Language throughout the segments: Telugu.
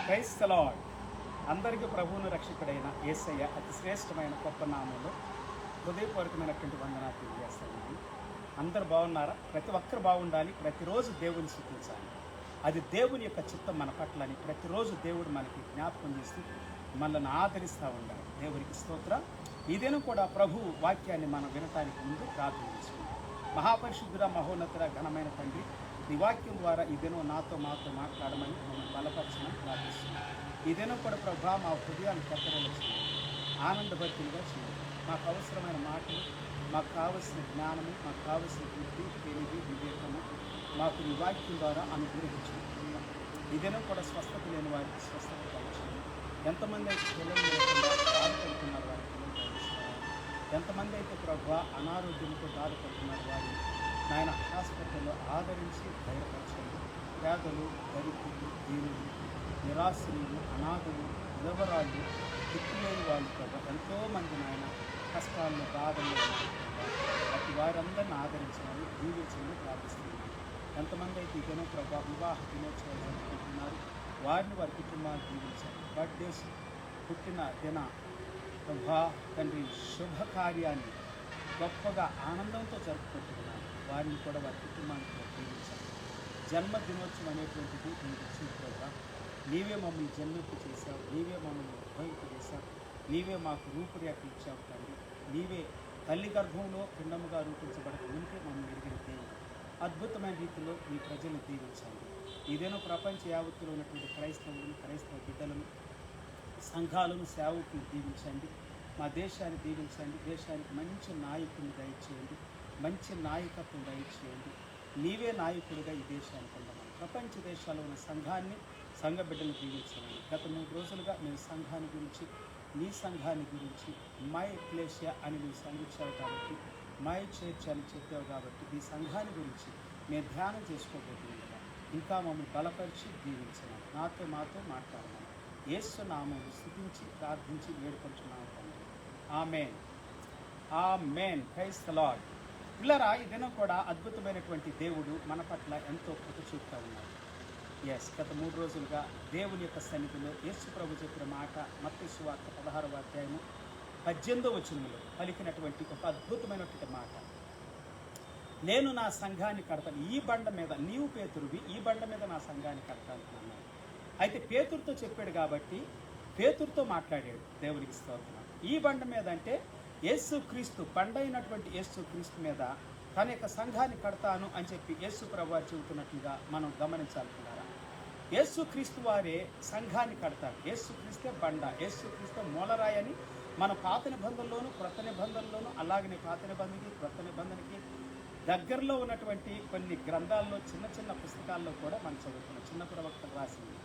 Praise the lord. అందరికీ ప్రభువును రక్షకుడైన యేసయ్య అతి శ్రేష్టమైన గొప్ప నామంలో హృదయపూర్వకమైనటువంటి వందనాలు తెలియజేస్తానండి. అందరు బాగున్నారా? ప్రతి ఒక్కరు బాగుండాలి. ప్రతిరోజు దేవుని స్తుతించాలి. అది దేవుని యొక్క చిత్తం మన పట్ల అని ప్రతిరోజు దేవుడు మనకి జ్ఞాపకం చేస్తూ మనల్ని ఆదరిస్తూ ఉండాలి. దేవునికి స్తోత్రం. ఇదేను కూడా ప్రభు వాక్యాన్ని మనం వినటానికి ముందు ప్రార్థన చేసుకుంటాం. మహాపరిశుద్ధుడ, మహోన్నతుడ, ఘనమైన తండ్రి, నీ వాక్యం ద్వారా ఇదేనో మాతో మాట్లాడమని మమ్మల్ని బలపరచమని ప్రార్థిస్తున్నాం. ఇదేనో కూడా ప్రభా మా హృదయాన్ని కత్తరలు చేయండి, ఆనందభరితులుగా చేయండి. మాకు అవసరమైన మాటలు, మాకు కావలసిన జ్ఞానము, మాకు కావలసిన బుద్ధి, తెలివి, వివేకము మాకు నీ వాక్యం ద్వారా అనుగ్రహించుకుంటున్నాం. ఇదేనో కూడా స్వస్థత లేని వారికి స్వస్థత కలిగించండి. ఎంతమంది అయితే పిల్లలు లేకుండా బాధపడుతున్నారు వారి పిల్లలు కలిగిస్తున్నారు. ఎంతమంది అయితే ప్రభా అనారోగ్యంతో బాధపడుతున్నారు వారిని నాయన హాస్పిటల్లో ఆదరించి ధైర్యపరచండి. పేదలు, దరిద్రులు, దీనులు, నిరాశ్రయులు, అనాథులు, విధవరాళ్ళు, దిక్కులేని వాళ్ళు ప్రభా ఎంతోమంది నాయన కష్టాల్లో, బాధల్లో అటు వారందరిని ఆదరించమని దీవించమని ప్రార్థిస్తున్నాను. ఎంతమంది అయితే ఇదేనో ప్రభా వివాహ దినోత్సవాలు జరుపుకుంటున్నారు, వారిని వారి కుటుంబాన్ని దీవించండి. బర్త్డేస్, పుట్టిన దిన ప్రభా తండ్రి శుభకార్యాన్ని గొప్పగా ఆనందంతో జరుపుకుంటున్నారు, వారిని కూడా వారి కుటుంబాన్ని కూడా దీవించండి. జన్మదినోత్సవం అనేటువంటిది నీకు ఇచ్చిన ప్రభా, నీవే మమ్మల్ని జన్మింపు చేశావు, నీవే మమ్మల్ని ఉద్భవింపు చేశావు, నీవే మాకు రూపురేఖలు ఇచ్చావు తండ్రి. నీవే తల్లి గర్భంలో పిండముగా రూపించబడక ఉంటే మమ్మల్ని ఎరిగిన దేవుడు. అద్భుతమైన రీతిలో మీ ప్రజలను దీవించండి. ఇదేనో ప్రపంచ యావత్తులో ఉన్నటువంటి క్రైస్తవులను, క్రైస్తవ బిడ్డలను, సంఘాలను, సేవకులను దీవించండి. మా దేశాన్ని దీవించండి. దేశానికి మంచి నాయకుడిని దయచేయండి, మంచి నాయకత్వం దయచేయండి. నీవే నాయకుడిగా ఈ దేశానికి ఉండమని ప్రపంచ దేశాల్లో ఉన్న సంఘాన్ని, సంఘ బిడ్డలను దీవించమని. గత 3 రోజులుగా మేము సంఘాన్ని గురించి, నీ సంఘాన్ని గురించి మై ఎక్లేసియా అని నువ్వు సంగించావు కాబట్టి, మై చర్చ్ అని చెప్పావు కాబట్టి ఈ సంఘాన్ని గురించి మేము ధ్యానం చేసుకోబోతున్నాం కదా. ఇంకా మమ్మల్ని బలపరిచి దీవించమని, మాతో మాట్లాడమని యేసు నామమును స్తుతించి ప్రార్థించి వేడుకొంటున్నాము తండ్రి. Amen, amen. Praise the lord. పిల్లరా, ఇదేనో కూడా అద్భుతమైనటువంటి దేవుడు మన పట్ల ఎంతో కృప చూపుతూ ఉన్నారు. గత 3 రోజులుగా దేవుని యొక్క సన్నిధిలో యేసు ప్రభు చెప్పిన మాట మత్తయి సువార్త 16వ అధ్యాయము 18వ వచనంలో పలికినటువంటి ఒక అద్భుతమైనటువంటి మాట. నేను నా సంఘాన్ని కడతాను, ఈ బండ మీద, నీవు పేతురువి, ఈ బండ మీద నా సంఘాన్ని కడతాను అన్నాడు. అయితే పేతురుతో చెప్పాడు కాబట్టి పేతురుతో మాట్లాడాడు. దేవునికి స్తోత్రం. ఈ బండ మీద అంటే యేసు క్రీస్తు, బండైనటువంటి యేసు క్రీస్తు మీద తన యొక్క సంఘాన్ని కడతాను అని చెప్పి యేసు ప్రభు వారు చెబుతున్నట్లుగా మనం గమనించాలనుకున్నారా? యేసు క్రీస్తు వారే సంఘాన్ని కడతారు. యేసు క్రీస్తే బండ, యేసు క్రీస్తే మూలరాయని మన పాత నిబంధనలోను, క్రొత్త నిబంధనలోను, అలాగనే పాత నిబంధనకి, క్రొత్త నిబంధనకి దగ్గరలో ఉన్నటువంటి కొన్ని గ్రంథాల్లో, చిన్న చిన్న పుస్తకాల్లో కూడా మనం చదువుకున్నాం. చిన్న ప్రవక్తలు రాసింది,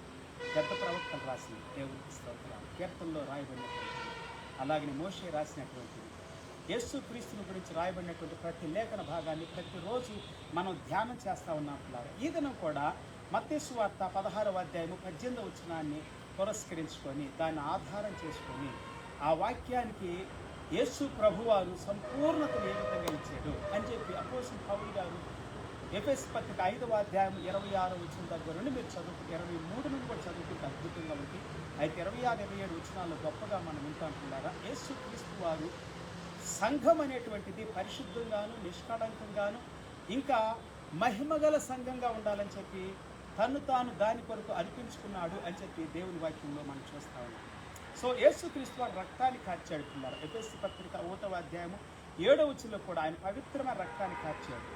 పెద్ద ప్రవక్తలు రాసింది, దేవునికి స్తోత్రాలు, కీర్తనలో రాయబడినటువంటి, అలాగనే మోషే రాసినటువంటిది, యేసు క్రీస్తుని గురించి రాయబడినటువంటి ప్రతి లేఖన భాగాన్ని ప్రతిరోజు మనం ధ్యానం చేస్తూ ఉన్నాం. ఈ దినం కూడా మత్తయి సువార్త 16వ అధ్యాయము 18వ వచనాన్ని పురస్కరించుకొని, దాన్ని ఆధారం చేసుకొని ఆ వాక్యానికి యేసు ప్రభువారు సంపూర్ణతను ఏ విధంగా ఇచ్చాడు అని చెప్పి అపోస్తలుడు పౌలు గారు ఎఫెసు పత్రిక 5వ అధ్యాయం 26వ వచనం దగ్గర నుండి మీరు చదువుకుంటే 23 నుండి కూడా చదువుకుంటే అద్భుతంగా ఉంది. అయితే 26, 27 వచనాల్లో గొప్పగా మనం వింటాంటున్నారా, యేసు క్రీస్తు వారు సంఘం అనేటువంటిది పరిశుద్ధంగాను, నిష్కళంకంగాను, ఇంకా మహిమగల సంఘంగా ఉండాలని చెప్పి తను తాను దాని కొరకు అర్పించుకున్నాడు అని చెప్పి దేవుని వాక్యంలో మనం చూస్తా ఉన్నాం. సో యేసుక్రీస్తు వారు రక్తాన్ని కార్చాడుతున్నారు. ఎఫెసు పత్రిక 1వ అధ్యాయము 7వ వచనంలో కూడా ఆయన పవిత్రమైన రక్తాన్ని కార్చాడు.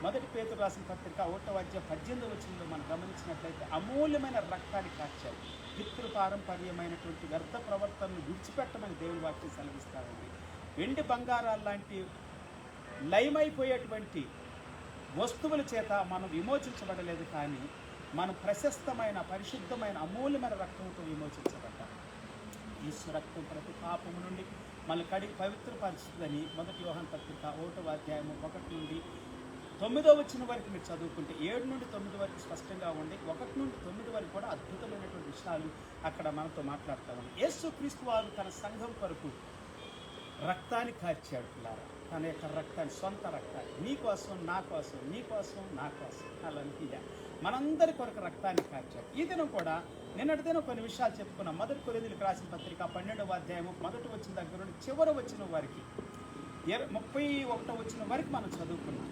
మొదటి పేతురు రాసిన పత్రిక 1వ అధ్యాయం 18వ వచనంలో మనం గమనించినట్లయితే అమూల్యమైన రక్తాన్ని కార్చాడు. పితృ పారంపర్యమైనటువంటి వ్యర్థ ప్రవర్తనను విడిచిపెట్టమని దేవుని వాక్యం సెలవిస్తారండి. వెండి బంగారాల లాంటి లయమైపోయేటువంటి వస్తువుల చేత మనం విమోచించబడలేదు, కానీ మనం ప్రశస్తమైన, పరిశుద్ధమైన, అమూల్యమైన రక్తంతో విమోచించబడ్డాం. యేసు రక్తం ప్రతి పాపము నుండి మన కడిగి పవిత్రపరుస్తుందని మొదటి యోహాను పత్రిక 1వ అధ్యాయము 1 నుండి 9వ వచనం వరకు మీరు చదువుకుంటే 7 నుండి 9 వరకు స్పష్టంగా ఉండి 1 నుండి 9 వరకు కూడా అద్భుతమైనటువంటి విషయాలు అక్కడ మనతో మాట్లాడతామని. యేసు క్రీస్తు వారు తన సంఘం కొరకు రక్తాన్ని కార్చాడు. తన యొక్క రక్తాన్ని, సొంత రక్తాన్ని, నీ కోసం, నా కోసం, నీ కోసం, నా కోసం, అలా మనందరి కొరకు రక్తాన్ని కార్చాడు. ఈ దినం కూడా నిన్నటిదైనా కొన్ని విషయాలు చెప్పుకున్నాం. మొదటి కొరింథీయులకు రాసిన పత్రిక 12వ అధ్యాయము మొదటి వచ్చిన దగ్గర నుండి చివరి వచ్చిన వారికి 31వ వచ్చిన వరకు మనం చదువుకున్నాం.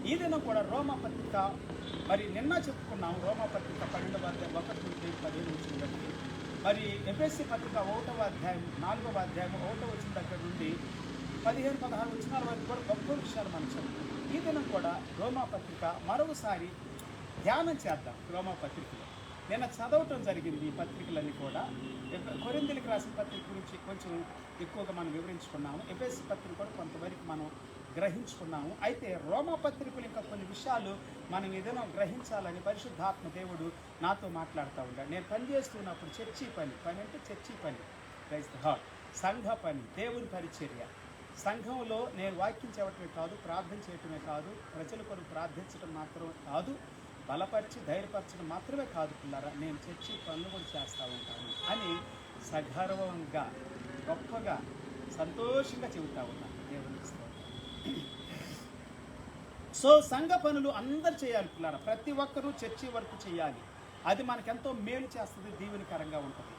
ఈ దినం కూడా రోమా పత్రిక, మరి నిన్న చెప్పుకున్నాం రోమా పత్రిక 12వ అధ్యాయం 1 నుండి 15 వచ్చిన వరకు, మరి ఎఫెసీ పత్రిక 1వ అధ్యాయం 4వ అధ్యాయం 1వ వచ్చిన దగ్గర నుండి 15-16 వచ్చినాల వరకు కూడా గొప్ప విషయాలు మనం చదువుకున్నాం. ఈ దినం కూడా రోమా పత్రిక మరొకసారి ధ్యానం చేద్దాం. రోమా పత్రికలో నిన్న చదవటం జరిగింది. ఈ పత్రికలన్నీ కూడా కొరింథీయులకు రాసిన పత్రిక గురించి కొంచెం ఎక్కువగా మనం వివరించుకున్నాము. ఎఫెసీ పత్రిక కూడా కొంతవరకు మనం గ్రహించుకున్నాము. అయితే రోమా పత్రికలు ఇంకా కొన్ని విషయాలు మనం ఏదైనా గ్రహించాలని పరిశుద్ధాత్మ దేవుడు నాతో మాట్లాడుతూ ఉంటాడు. నేను పనిచేస్తున్నప్పుడు చర్చి పని అంటే చర్చి పని, సంఘ పని, దేవుని పరిచర్య. సంఘంలో నేను వాక్యం చెప్పటమే కాదు, ప్రార్థన చేయటమే కాదు, ప్రజల కొరకు ప్రార్థించడం మాత్రమే కాదు, బలపరిచి ధైర్యపరచడం మాత్రమే కాదు పిల్లరా, నేను చర్చి పనులు కూడా చేస్తూ ఉంటాను అని సగర్వంగా గొప్పగా సంతోషంగా చెబుతూ ఉన్నాను. దేవునికి స్తోత్రం. సో సంఘ పనులు అందరు చేయాలి పిల్లరా, ప్రతి ఒక్కరూ చర్చి వరకు చేయాలి. అది మనకెంతో మేలు చేస్తుంది, దీవెనకరంగా ఉంటుంది.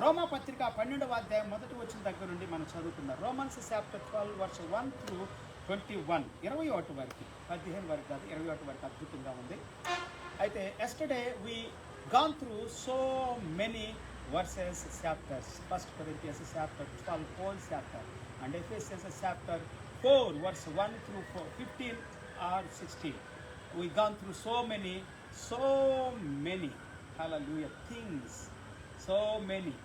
రోమా పత్రిక 12వ అధ్యాయం మొదటి వచ్చిన దగ్గర నుండి మనం చదువుకున్నాం. రోమన్స్ చాప్టర్ 12 verse 1 through 21, 21 వరకు, 15 వరకు కాదు, 21 వరకు అద్భుతంగా ఉంది. అయితే yesterday we gone through so many verses, chapters. 1 Corinthians chapter 12 whole chapter, and Ephesians chapter 4 verse 1 through 15 or 16. We gone through so many hallelujah things, so many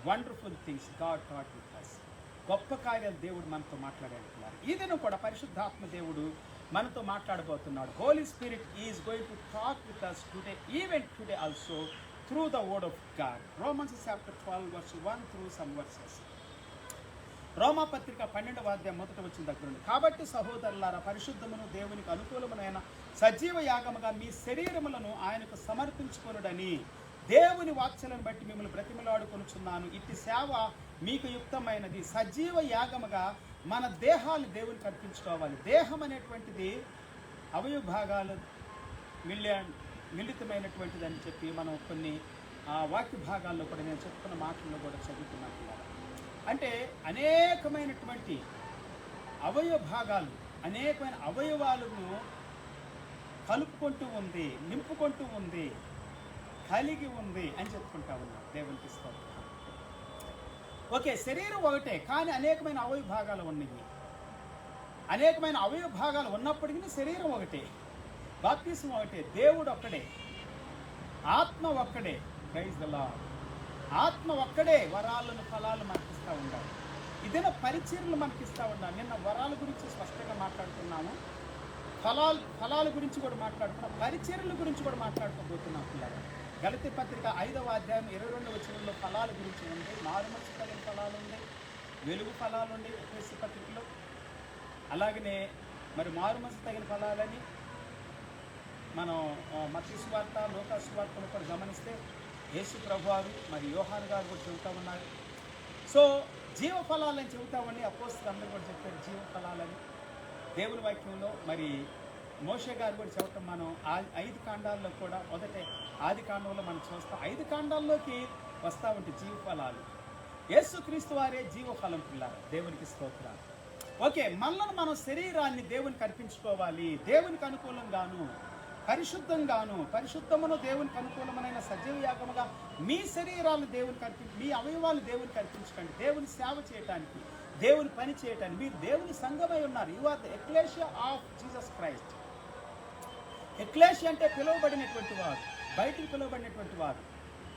wonderful things God taught with us. గొప్ప కార్యాలు దేవుడు మనతో మాట్లాడాడుతున్నారు. ఈ దినం కూడా పరిశుద్ధాత్మ దేవుడు మనతో మాట్లాడబోతున్నాడు. Holy spirit is going to talk with us today, even today also, through the word of God. Romans chapter 12 verse 1 through some verses. రోమా పత్రిక 12వ అధ్యాయం మొదట వచ్చిన దగ్గర నుండి, కాబట్టి సహోదరులారా, పరిశుద్ధమును దేవునికి అనుకూలమునైన సజీవ యాగముగా మీ శరీరములను ఆయనకు సమర్పించుకొనుడని దేవుని వాక్యాలను బట్టి మిమ్మల్ని బ్రతిమలాడుకొనుచున్నాను. ఇట్టి సేవ మీకు యుక్తమైనది. సజీవ యాగముగా మన దేహాలు దేవునికి అర్పించుకోవాలి. దేహం అనేటువంటిది అవయవ భాగాలు మిళితమైనటువంటిది అని చెప్పి మనం కొన్ని వాక్య భాగాల్లో కూడా నేను చెప్పుకున్న మాటల్లో కూడా చదువుకున్నాను. అంటే అనేకమైనటువంటి అవయవ భాగాలు, అనేకమైన అవయవాలను కలుపుకుంటూ ఉంది, నింపుకుంటూ ఉంది, కలిగి ఉంది అని చెప్పుకుంటా ఉన్నాం. దేవునికి స్తోత్రం. ఓకే, శరీరం ఒకటే కానీ అనేకమైన అవయవ భాగాలు ఉన్నాయి. అనేకమైన అవయవ భాగాలు ఉన్నప్పటికీ శరీరం ఒకటే, బాప్తిసం ఒకటే, దేవుడు ఒక్కడే, ఆత్మ ఒక్కడే. Praise the Lord. ఆత్మ ఒక్కడే. వరాలను ఫలాలు మనకిస్తూ ఉండాలి. ఇదేనా పరిచర్యలు మనకిస్తూ ఉండాలి. నిన్న వరాల గురించి స్పష్టంగా మాట్లాడుతున్నాము, ఫలాల గురించి కూడా మాట్లాడుతున్నాం, పరిచర్యల గురించి కూడా మాట్లాడుకోబోతున్నాం పిల్లలు. గలతీ పత్రిక 5వ అధ్యాయం 22వ వచనంలో ఫలాల గురించి ఉంది. మారుమనసు తగిన ఫలాలు ఉంది, వెలుగు ఫలాలు ఉంది ఎఫెసీ పత్రికలో. అలాగనే మరి మారుమనసు తగిన ఫలాలని మనం మత్తయి సువార్త, లూకా సువార్తను కూడా గమనిస్తే యేసు ప్రభువారు మరి యోహాను గారు కూడా చెబుతా ఉన్నారు. సో జీవ ఫలాలని చెబుతామని అపోస్తలులు అందరూ కూడా చెప్పారు, జీవ ఫలాలని దేవుని వాక్యంలో. మరి మోషే గారు కూడా చెప్పటం మనం 5 కాండాల్లో కూడా, మొదట ఆది కాండంలో మనం చూస్తాం, 5 కాండాల్లోకి వస్తూ ఉంటే జీవ ఫలాలు. యేసుక్రీస్తు వారే జీవ ఫలం పిల్లారు. దేవునికి స్తోత్రాలు. ఓకే, మనల్ని మనం శరీరాన్ని దేవునికి అర్పించుకోవాలి. దేవునికి అనుకూలంగాను పరిశుద్ధంగాను, పరిశుద్ధమును దేవునికి అనుకూలమైన సజీవ యాగముగా మీ శరీరాలను దేవునికి మీ అవయవాలు దేవునికి అర్పించకండి. దేవుని సేవ చేయటానికి, దేవుని పని చేయటానికి మీరు దేవుని సంఘమై ఉన్నారు. You are the ecclesia of Jesus Christ. Ecclesia అంటే పిలువబడినటువంటి వారు, బయటికి పిలువబడినటువంటి వారు,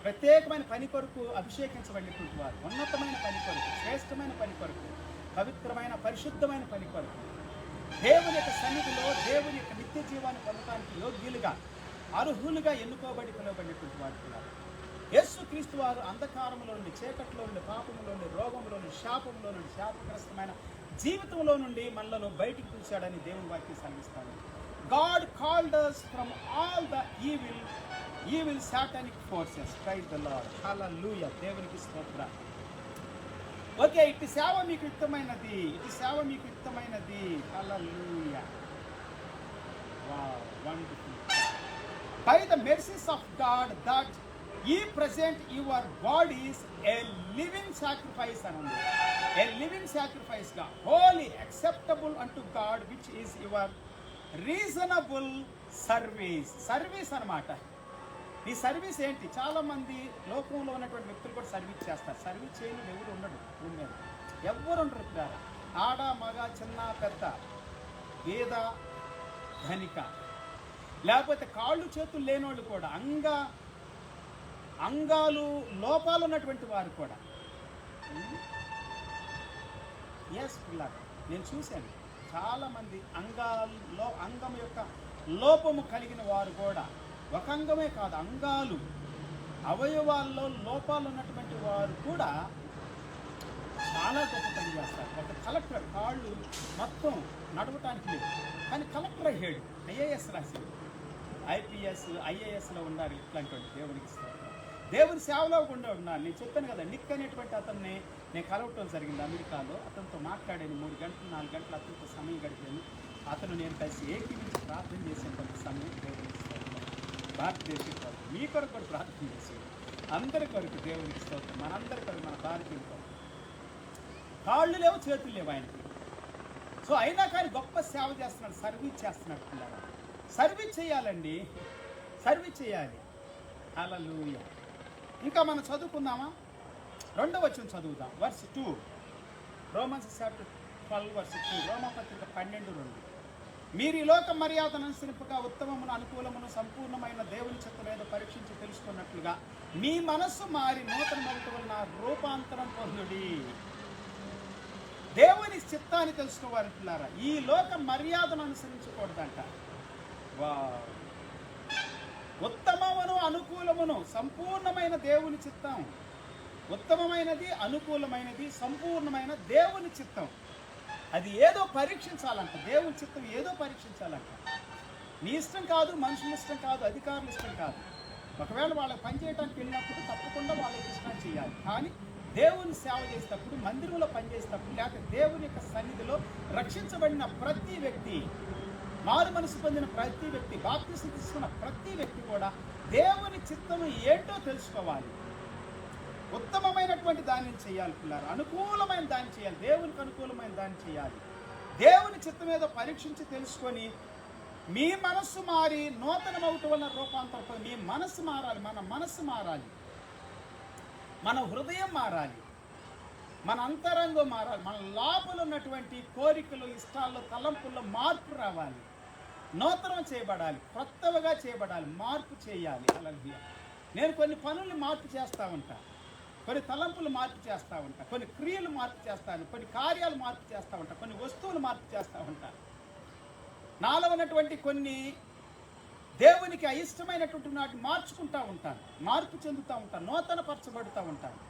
ప్రత్యేకమైన పని కొరకు అభిషేకించబడినటువంటి వారు, ఉన్నతమైన పని కొరకు, శ్రేష్టమైన పని కొరకు, పవిత్రమైన పరిశుద్ధమైన పని కొరకు, దేవుని యొక్క సన్నిధిలో దేవుని యొక్క నిత్య జీవాన్ని పొందడానికి యోగ్యులుగా, అర్హులుగా ఎన్నుకోబడి పిలువబడినటువంటి వారు పిల్లలు. యేసుక్రీస్తు వారు అంధకారంలో నుండి, చీకట్లో నుండి, పాపంలో నుండి, రోగంలో నుండి, శాపంలో నుండి, శాపగ్రస్తమైన జీవితంలో నుండి మనలను బయటికి పిలిచాడని దేవుని వాక్యం సెలవిస్తాను. God called us from all the evil satanic forces. Praise the Lord. Hallelujah. దేవునికి స్తోత్రం. ఓకే, ఇటు సేవ మీకు యుక్తమైనది, ఇటు సేవ మీకు యుక్తమైనది. Hallelujah. Wow, wonderful. By the mercies of God that ye present your bodies a living sacrifice అని ఉంది. ఏ లివింగ్ సాక్రిఫైస్గా holy acceptable unto God which is your reasonable service. Service అనమాట. ఈ సర్వీస్ ఏంటి? చాలామంది లోకంలో ఉన్నటువంటి వ్యక్తులు కూడా సర్వీస్ చేస్తారు. సర్వీస్ చేయని ఎవరు ఉండడు భూమి మీద, ఎవరు ఉండరు ద్వారా. ఆడ మగ చిన్న పెద్ద పేద ధనిక, లేకపోతే కాళ్ళు చేతులు లేనోళ్ళు కూడా, అంగాలు లోపాలు ఉన్నటువంటి వారు కూడా. ఎస్ పిల్లలు, నేను చూశాను చాలామంది అంగం యొక్క లోపము కలిగిన వారు కూడా, ఒక అంగమే కాదు అంగాలు అవయవాల్లో లోపాలు ఉన్నటువంటి వారు కూడా చాలా గొప్ప పని చేస్తారు. ఒక కలెక్టర్ కాళ్ళు మొత్తం నడవటానికి లేదు, కానీ కలెక్టర్ అయ్యాడు, ఐఏఎస్ రాశాడు, ఐపీఎస్ ఐఏఎస్లో ఉన్నారు. ఇట్లాంటి దేవునికి దేవుని సేవలో కూడా ఉన్నారు. నేను చెప్పాను కదా, నిక్ అనేటువంటి అతన్ని నేను కలవటం జరిగింది అమెరికాలో. అతనితో మాట్లాడాను 3 గంటలు 4 గంటలు అతనితో సమయం గడిపాను. అతను నేను కలిసి ఏకీవించి ప్రార్థన చేసేటువంటి సమయం దేవునికి స్తోత్రం. భారతదేశం కొరకు మీ కొరకు కూడా ప్రార్థన చేసేది, అందరి కొరకు దేవునికి స్తోత్రం. మనందరి కొరకు, మన భారతీయుల కొరకు. కాళ్ళు లేవు చేతులు లేవు ఆయనకి. సో అయినా కానీ గొప్ప సేవ చేస్తున్నాడు, సర్వీస్ చేస్తున్నాడు పిల్లలు. సర్వీస్ చేయాలండి, సర్వీస్ చేయాలి. హల్లెలూయా. ఇంకా మనం చదువుకుందామా? 2వ వచనం చదువుదాం, వర్స్ 2. Romans chapter 12 verse 2. రోమపత్రిక 12:2. మీరు ఈ లోక మర్యాదను అనుసరింపగా ఉత్తమమును అనుకూలమును సంపూర్ణమైన దేవుని చిత్తమేదో పరీక్షించి తెలుసుకున్నట్లుగా మీ మనస్సు మారి నూతన మొదటి వలన రూపాంతరం పొందుడి. దేవుని చిత్తాన్ని తెలుసుకోవాలంటున్నారా? ఈ లోక మర్యాదను అనుసరించకూడదంట. ఉత్తమమును అనుకూలమును సంపూర్ణమైన దేవుని చిత్తం. ఉత్తమమైనది, అనుకూలమైనది, సంపూర్ణమైన దేవుని చిత్తం. అది ఏదో పరీక్షించాలంట. దేవుని చిత్తం ఏదో పరీక్షించాలంట. నీ ఇష్టం కాదు, మనుషుల ఇష్టం కాదు, అధికారుల ఇష్టం కాదు. ఒకవేళ వాళ్ళకి పని చేయడానికి వెళ్ళినప్పుడు తప్పకుండా వాళ్ళకి ఇష్టం చేయాలి. కానీ దేవుని సేవ చేసేటప్పుడు, మందిరంలో పనిచేసేటప్పుడు, లేకపోతే దేవుని యొక్క సన్నిధిలో రక్షించబడిన ప్రతి వ్యక్తి, మారు మనసు పొందిన ప్రతి వ్యక్తి, బాప్తిసం తీసుకున్న ప్రతి వ్యక్తి కూడా దేవుని చిత్తము ఏంటో తెలుసుకోవాలి. ఉత్తమమైనటువంటి దాన్ని చేయాలి పిల్లలు, అనుకూలమైన దాన్ని చేయాలి, దేవునికి అనుకూలమైన దాన్ని చేయాలి. దేవుని చిత్తం ఏదో పరీక్షించి తెలుసుకొని మీ మనస్సు మారి నూతనమవుట వల్ల రూపాంతరం. మీ మనస్సు మారాలి, మన మనస్సు మారాలి, మన హృదయం మారాలి, మన అంతరంగం మారాలి, మన లోపల ఉన్నటువంటి కోరికలు, ఇష్టాల్లో, తలంపుల్లో మార్పు రావాలి, నూతనం చేయబడాలి, కొత్తగా చేయబడాలి, మార్పు చేయాలి. హల్లెలూయా. నేను కొన్ని పనులు మార్పు చేస్తూ ఉంటా, కొన్ని తలంపులు మార్పు చేస్తూ ఉంటా, కొన్ని క్రియలు మార్పు చేస్తాను, కొన్ని కార్యాలు మార్పు చేస్తూ ఉంటా, కొన్ని వస్తువులు మార్పు చేస్తూ ఉంటా. నాలో ఉన్నటువంటి కొన్ని దేవునికి అయిష్టమైనటువంటి వాటిని మార్చుకుంటూ ఉంటాను, మార్పు చెందుతూ ఉంటాను, నూతన పరచబడుతూ ఉంటాను.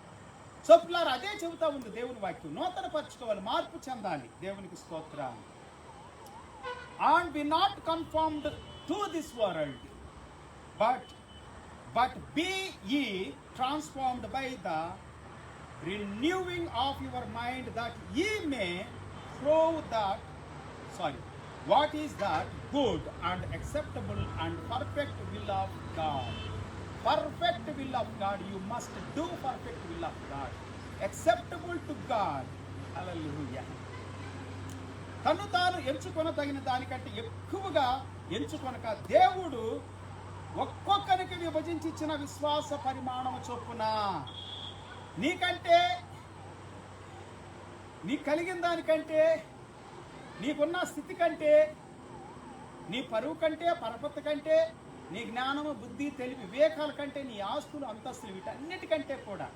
సో పిల్లలు అదే చెబుతూ ఉంది దేవుని వాక్యం. నూతన పరచుకోవాలి, మార్పు చెందాలి. దేవునికి స్తోత్రం. And be not conformed to this world, but be ye transformed by the renewing of your mind, that ye may prove what is that good and acceptable and perfect will of God. Perfect will of God. You must do perfect will of God. Acceptable to God. Hallelujah. తను తాను ఎంచుకొనదగిన దానికంటే ఎక్కువగా ఎంచుకొనక దేవుడు ఒక్కొక్కరికి విభజించి ఇచ్చిన విశ్వాస పరిమాణము చొప్పున నీకంటే, నీ కలిగిన దానికంటే, నీకున్న స్థితి కంటే, నీ పరువు కంటే, పరపతి కంటే, నీ జ్ఞానము, బుద్ధి, తెలివి, వివేకాల కంటే, నీ ఆస్తులు, అంతస్తులు, వీటన్నిటికంటే కూడా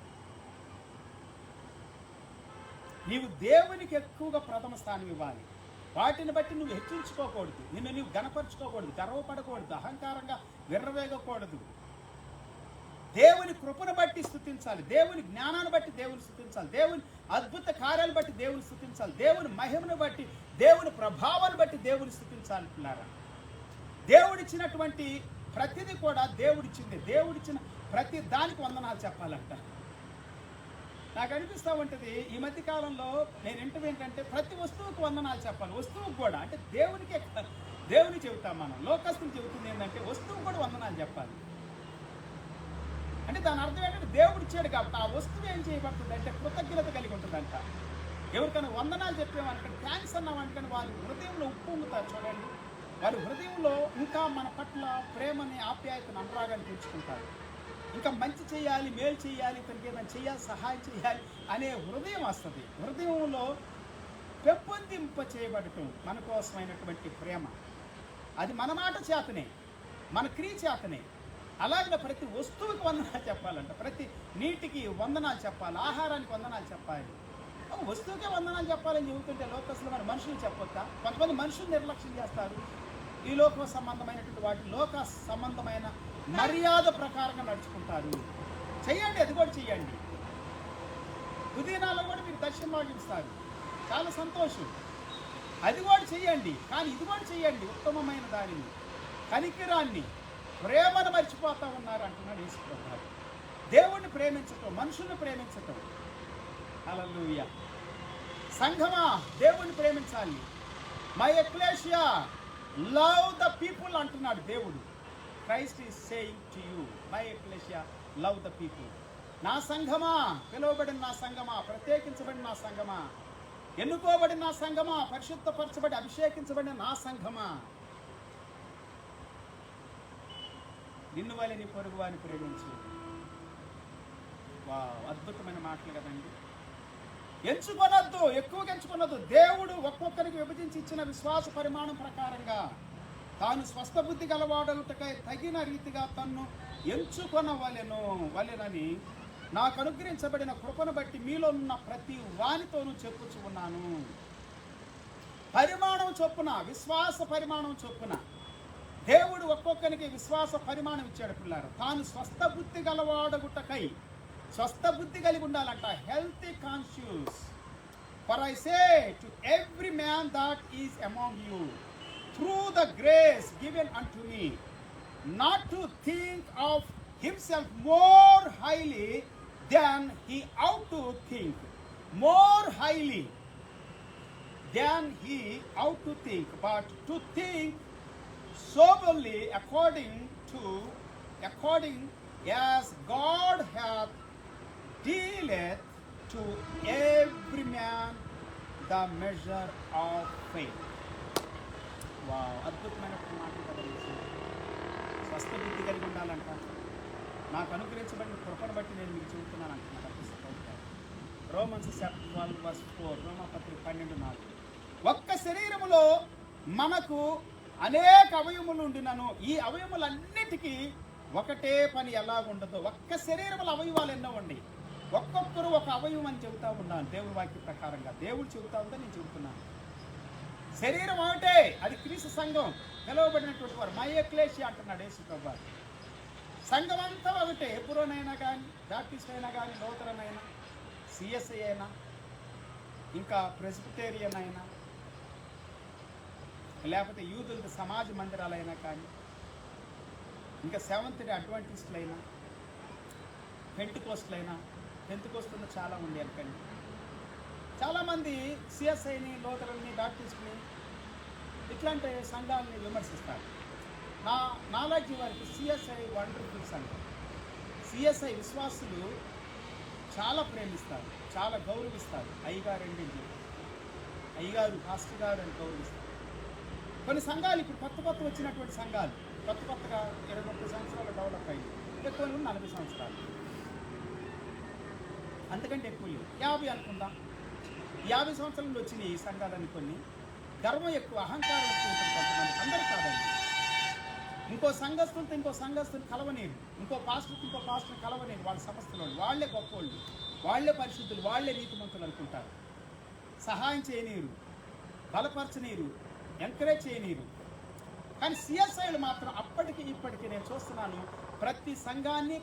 నీవు దేవునికి ఎక్కువగా ప్రథమ స్థానం ఇవ్వాలి. వాటిని బట్టి నువ్వు హెచ్చించుకోకూడదు, నిన్ను నువ్వు గణపరచుకోకూడదు, గర్వపడకూడదు, అహంకారంగా విర్రవేగకూడదు. దేవుని కృపను బట్టి స్తుతించాలి, దేవుని జ్ఞానాన్ని బట్టి దేవుని స్తుతించాలి, దేవుని అద్భుత కార్యాలను బట్టి దేవుని స్తుతించాలి, దేవుని మహిమను బట్టి, దేవుని ప్రభావాన్ని బట్టి దేవుని స్తుతించాలి పిల్లారా. దేవుడిచ్చినటువంటి ప్రతిదీ కూడా దేవుడిచ్చింది. దేవుడిచ్చిన ప్రతి దానికి వందనాలు చెప్పాలంట. నాకు అనిపిస్తూ ఉంటుంది ఈ మధ్య కాలంలో నేను వింటూ ఏంటంటే ప్రతి వస్తువుకు వందనాలు చెప్పాలి. వస్తువుకు కూడా, అంటే దేవుని చెబుతాం మనం, లోకస్తులు చెబుతుంది ఏంటంటే వస్తువు కూడా వందనాలు చెప్పాలి. అంటే దాని అర్థం ఏంటంటే దేవుడు ఇచ్చాడు కాబట్టి ఆ వస్తువు ఏం చేయబడుతుంది అంటే కృతజ్ఞత కలిగి ఉంటుందంట. ఎవరికైనా వందనాలు చెప్పేవానికంటే థ్యాంక్స్ అన్నామనుకని వారి హృదయంలో ఉప్పొంగుతారు. చూడండి, వారి హృదయంలో ఇంకా మన పట్ల ప్రేమని, ఆప్యాయతను, అనురాగాన్ని పెంచుకుంటారు. ఇంకా మంచి చేయాలి, మేలు చేయాలి, ఇతనికి ఏదైనా చేయాలి, సహాయం చేయాలి అనే హృదయం వస్తుంది. హృదయంలో పెంపొందింప చేయబడటం మన కోసమైనటువంటి ప్రేమ, అది మన మాట చేతనే, మన క్రియ చేతనే. అలాగే ప్రతి వస్తువుకి వందనాలు చెప్పాలంట, ప్రతి నీటికి వందనాలు చెప్పాలి, ఆహారానికి వందనాలు చెప్పాలి. వస్తువుకే వందనాలు చెప్పాలని చెబుతుంటే లోకస్లో మరి మనుషులు చెప్పొద్దా? కొంతమంది మనుషులు నిర్లక్ష్యం చేస్తారు. ఈ లోక సంబంధమైనటువంటి వాటి లోక సంబంధమైన మర్యాద ప్రకారంగా నడుచుకుంటారు. చెయ్యండి, అది కూడా చెయ్యండి. పుదీనాలో కూడా మీరు దర్శనం భావిస్తారు, చాలా సంతోషం. అది కూడా చెయ్యండి. కానీ ఇది కూడా చెయ్యండి, ఉత్తమమైన దానిని, కనికిరాన్ని, ప్రేమను మర్చిపోతా ఉన్నారు అంటున్నాడు యేసుప్రభువు. దేవుణ్ణి ప్రేమించటం, మనుషుల్ని ప్రేమించటం. హల్లెలూయా. సంఘమా, దేవుణ్ణి ప్రేమించాలి. My ecclesia love the people అంటున్నాడు దేవుడు. Christ is saying to you, my ecclesia love the people. నా సంఘమా, పిలువబడిన నా సంఘమా, ప్రత్యేకించబడిన నా సంఘమా, ఎన్నుకోబడిన నా సంఘమా, పరిశుద్ధపరచబడి అభిషేకించబడిన నా సంఘమా, నిన్ను వలె నీ పొరుగు వారిని ప్రేమించు. అద్భుతమైన మాటలు కదండి. ఎంచుకొనొద్దు, ఎక్కువగా ఎంచుకొనొద్దు. దేవుడు ఒక్కొక్కరికి విభజించి ఇచ్చిన విశ్వాస పరిమాణం ప్రకారంగా తాను స్వస్థ బుద్ధి గలవాడలుటకై తగిన రీతిగా తన్ను వలెనని నాకు అనుగ్రహించబడిన కృపను బట్టి మీలో ఉన్న ప్రతి వానితోనూ చెప్పుచు ఉన్నాను. పరిమాణం చొప్పున, విశ్వాస పరిమాణం చొప్పున దేవుడు ఒక్కొక్కరికి విశ్వాస పరిమాణం ఇచ్చాడు పిల్లారు. తాను స్వస్థ బుద్ధి గలవాడగుటకై, స్వస్థ బుద్ధి కలిగి ఉండాలంట, healthy conscious. For I say to every man that is among you through the grace given unto me, not to think of himself more highly than he ought to think, more highly than he ought to think, but to think soberly according as God hath dealeth to every man the measure of faith. అద్భుతమైన మాటలు కదండి. స్వస్థ బుద్ధి కలిగి ఉండాలంట. నాకు అనుగ్రహించబడిన కృపను బట్టి నేను మీకు చెబుతున్నాను అంటున్నాను. రోమన్స్ చాప్టర్ 12:4, రోమాపత్రిక 12:4. ఒక్క శరీరములో మనకు అనేక అవయములు ఉండినను ఈ అవయములన్నిటికీ ఒకటే పని ఎలా ఉండదు. ఒక్క శరీరముల అవయవాలు ఎన్నో ఉండి ఒక్కొక్కరు ఒక అవయవం అని చెబుతా ఉన్నాను దేవుడి వాక్య ప్రకారంగా. దేవుడు చెబుతా ఉందా, నేను చెబుతున్నాను. శరీరం ఒకటే, అది క్రీస్తు సంఘం, పిలువబడినటువంటి వారు. మై ఎక్లేసియా అంటున్నాడు యేసుప్రభువు. సంఘం అంతా ఒకటే. ఎప్పురోనైనా కానీ, బాప్టిస్ట్ అయినా కానీ, లూథరన్ అయినా, సిఎస్ఐ అయినా, ఇంకా ప్రెస్బిటేరియన్ అయినా, లేకపోతే యూదుల సమాజ మందిరాలైనా కానీ, ఇంకా సెవెంత్ డే అడ్వెంటిస్టులైనా, పెంటెకోస్టులైనా, పెంటెకోస్టులు చాలా ఉంది అనుకోండి. చాలామంది సిఎస్ఐని, లూథరన్ని, బాప్టిస్ట్ని ఇట్లాంటి సంఘాలని విమర్శిస్తారు. నా నాలెడ్జ్ వారికి సిఎస్ఐ వండర్ఫుల్ సంఘం. సిఎస్ఐ విశ్వాసులు చాలా ప్రేమిస్తారు, చాలా గౌరవిస్తారు. అయ్యగారండి, అయ్యగారు, పాస్టర్ గారు అని గౌరవిస్తారు. కొన్ని సంఘాలు ఇప్పుడు కొత్త వచ్చినటువంటి సంఘాలు, కొత్తగా 20-30 సంవత్సరాలు డెవలప్ అయ్యింది. ఎక్కువ 40 సంవత్సరాలు, అంతకంటే ఎక్కువ 50 అనుకుందాం. 50 సంవత్సరాల నుండి వచ్చినాయి ఈ సంఘాలని. కొన్ని గర్వం ఎక్కువ, అహంకారం ఎక్కువ ఉంటుంది కొంతమంది. అందరూ కాదండి. ఇంకో సంఘస్థులతో ఇంకో సంఘస్థుని కలవనీరు, ఇంకో పాస్టర్ని కలవనీరు. వాళ్ళ సంస్థలో వాళ్ళే గొప్పోళ్ళు, వాళ్ళే పరిశుద్ధులు, వాళ్ళే నీతిమంతులు అనుకుంటారు. సహాయం చేయనీరు, బలపరచనీరు, ఎంకరేజ్ చేయనీరు. కానీ సిఎస్ఐలు మాత్రం అప్పటికి ఇప్పటికీ నేను చూస్తున్నాను, ప్రతి సంఘాన్ని,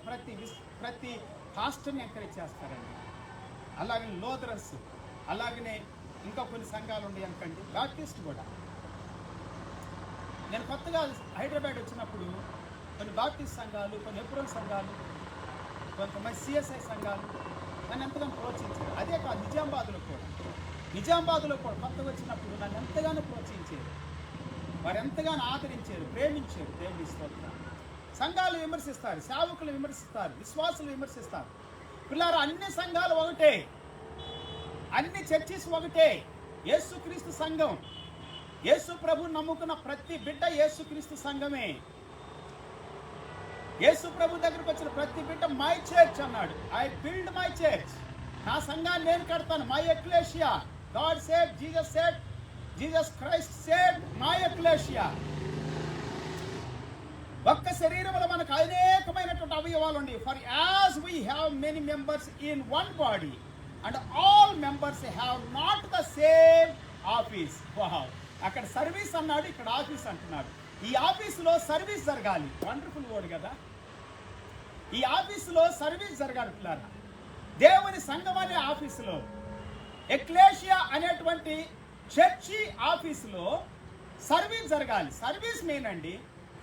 ప్రతి పాస్టర్ని ఎంకరేజ్ చేస్తారండి. అలాగే లూథరన్స్, అలాగనే ఇంకా కొన్ని సంఘాలు ఉన్నాయి అనుకోండి. బాప్టిస్ట్ కూడా. నేను కొత్తగా హైదరాబాద్ వచ్చినప్పుడు కొన్ని బాప్టిస్ట్ సంఘాలు, కొన్ని ఎప్రోల్ సంఘాలు, కొంతమంది సిఎస్ఐ సంఘాలు నన్ను ఎంతగానో ప్రోత్సహించారు. అదే కాదు, నిజామాబాద్లో కూడా కొత్తగా వచ్చినప్పుడు నన్ను ఎంతగానో ప్రోత్సహించారు. వారు ఎంతగానో ఆదరించారు, ప్రేమించారు. దేవుని స్తోత్రం. సంఘాలు విమర్శిస్తారు, సేవకులు విమర్శిస్తారు, విశ్వాసులు విమర్శిస్తారు. పిల్లారా, అన్ని సంఘాలు ఒకటే, అన్ని చర్చిస్ ఒకటే. యేసుక్రీస్తు సంఘం, యేసు ప్రభు నమ్ముకున్న ప్రతి బిడ్డ యేసుక్రీస్తు సంఘమే. యేసు ప్రభు దగ్గరకు వచ్చిన ప్రతి బిడ్డ మై చర్చ్ అన్నాడు. ఐ బిల్డ్ మై చర్చ్, నా సంఘాన్ని నేను కడతాను. My ecclesia, God said, Jesus said, Jesus Christ said my ecclesia. ఒక్క శరీరంలో మనకు అనేకమైనటువంటి అవయవాలు ఉన్నాయి. For as we have many members in one body and all members have not the same office. అక్కడ సర్వీస్ అన్నాడు, ఇక్కడ ఆఫీస్ అంటున్నాడు. ఈ ఆఫీసులో సర్వీస్ జరగాలి. వండర్ఫుల్ వర్డ్ కదా. ఈ ఆఫీసులో సర్వీస్ జరగాలి పిల్లలు. దేవుని సంఘం అనే ఆఫీసులో, ఎక్లేషియా అనేటువంటి చర్చి ఆఫీసులో సర్వీస్ జరగాలి. సర్వీస్ మెయిన్ అండి.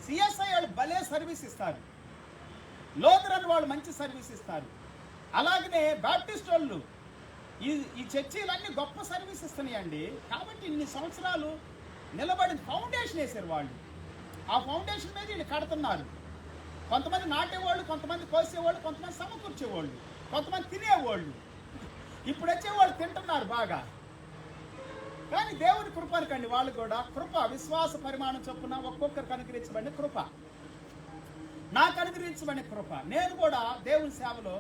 సిఎస్ఐ వాళ్ళు భలే సర్వీస్ ఇస్తారు, లోదరన్ వాళ్ళు మంచి సర్వీస్ ఇస్తారు. అలాగనే బాప్టిస్ట్ వాళ్ళు ఈ చర్చీలన్నీ గొప్ప సర్వీస్ ఇస్తున్నాయండి. కాబట్టి ఇన్ని సంవత్సరాలు నిలబడి ఫౌండేషన్ వేశారు వాళ్ళు. ఆ ఫౌండేషన్ మీద వీళ్ళు కడుతున్నారు. కొంతమంది నాటేవాళ్ళు, కొంతమంది కోసేవాళ్ళు, కొంతమంది సమకూర్చేవాళ్ళు, కొంతమంది తినేవాళ్ళు. ఇప్పుడు వచ్చేవాళ్ళు తింటున్నారు బాగా. కానీ దేవుని కృపనికండి వాళ్ళు కూడా కృప, విశ్వాస పరిమాణం చొప్పున ఒక్కొక్కరికి అనుగ్రహించబడిన కృప, నాకు అనుగ్రహించబడిన కృప. నేను కూడా దేవుని సేవలో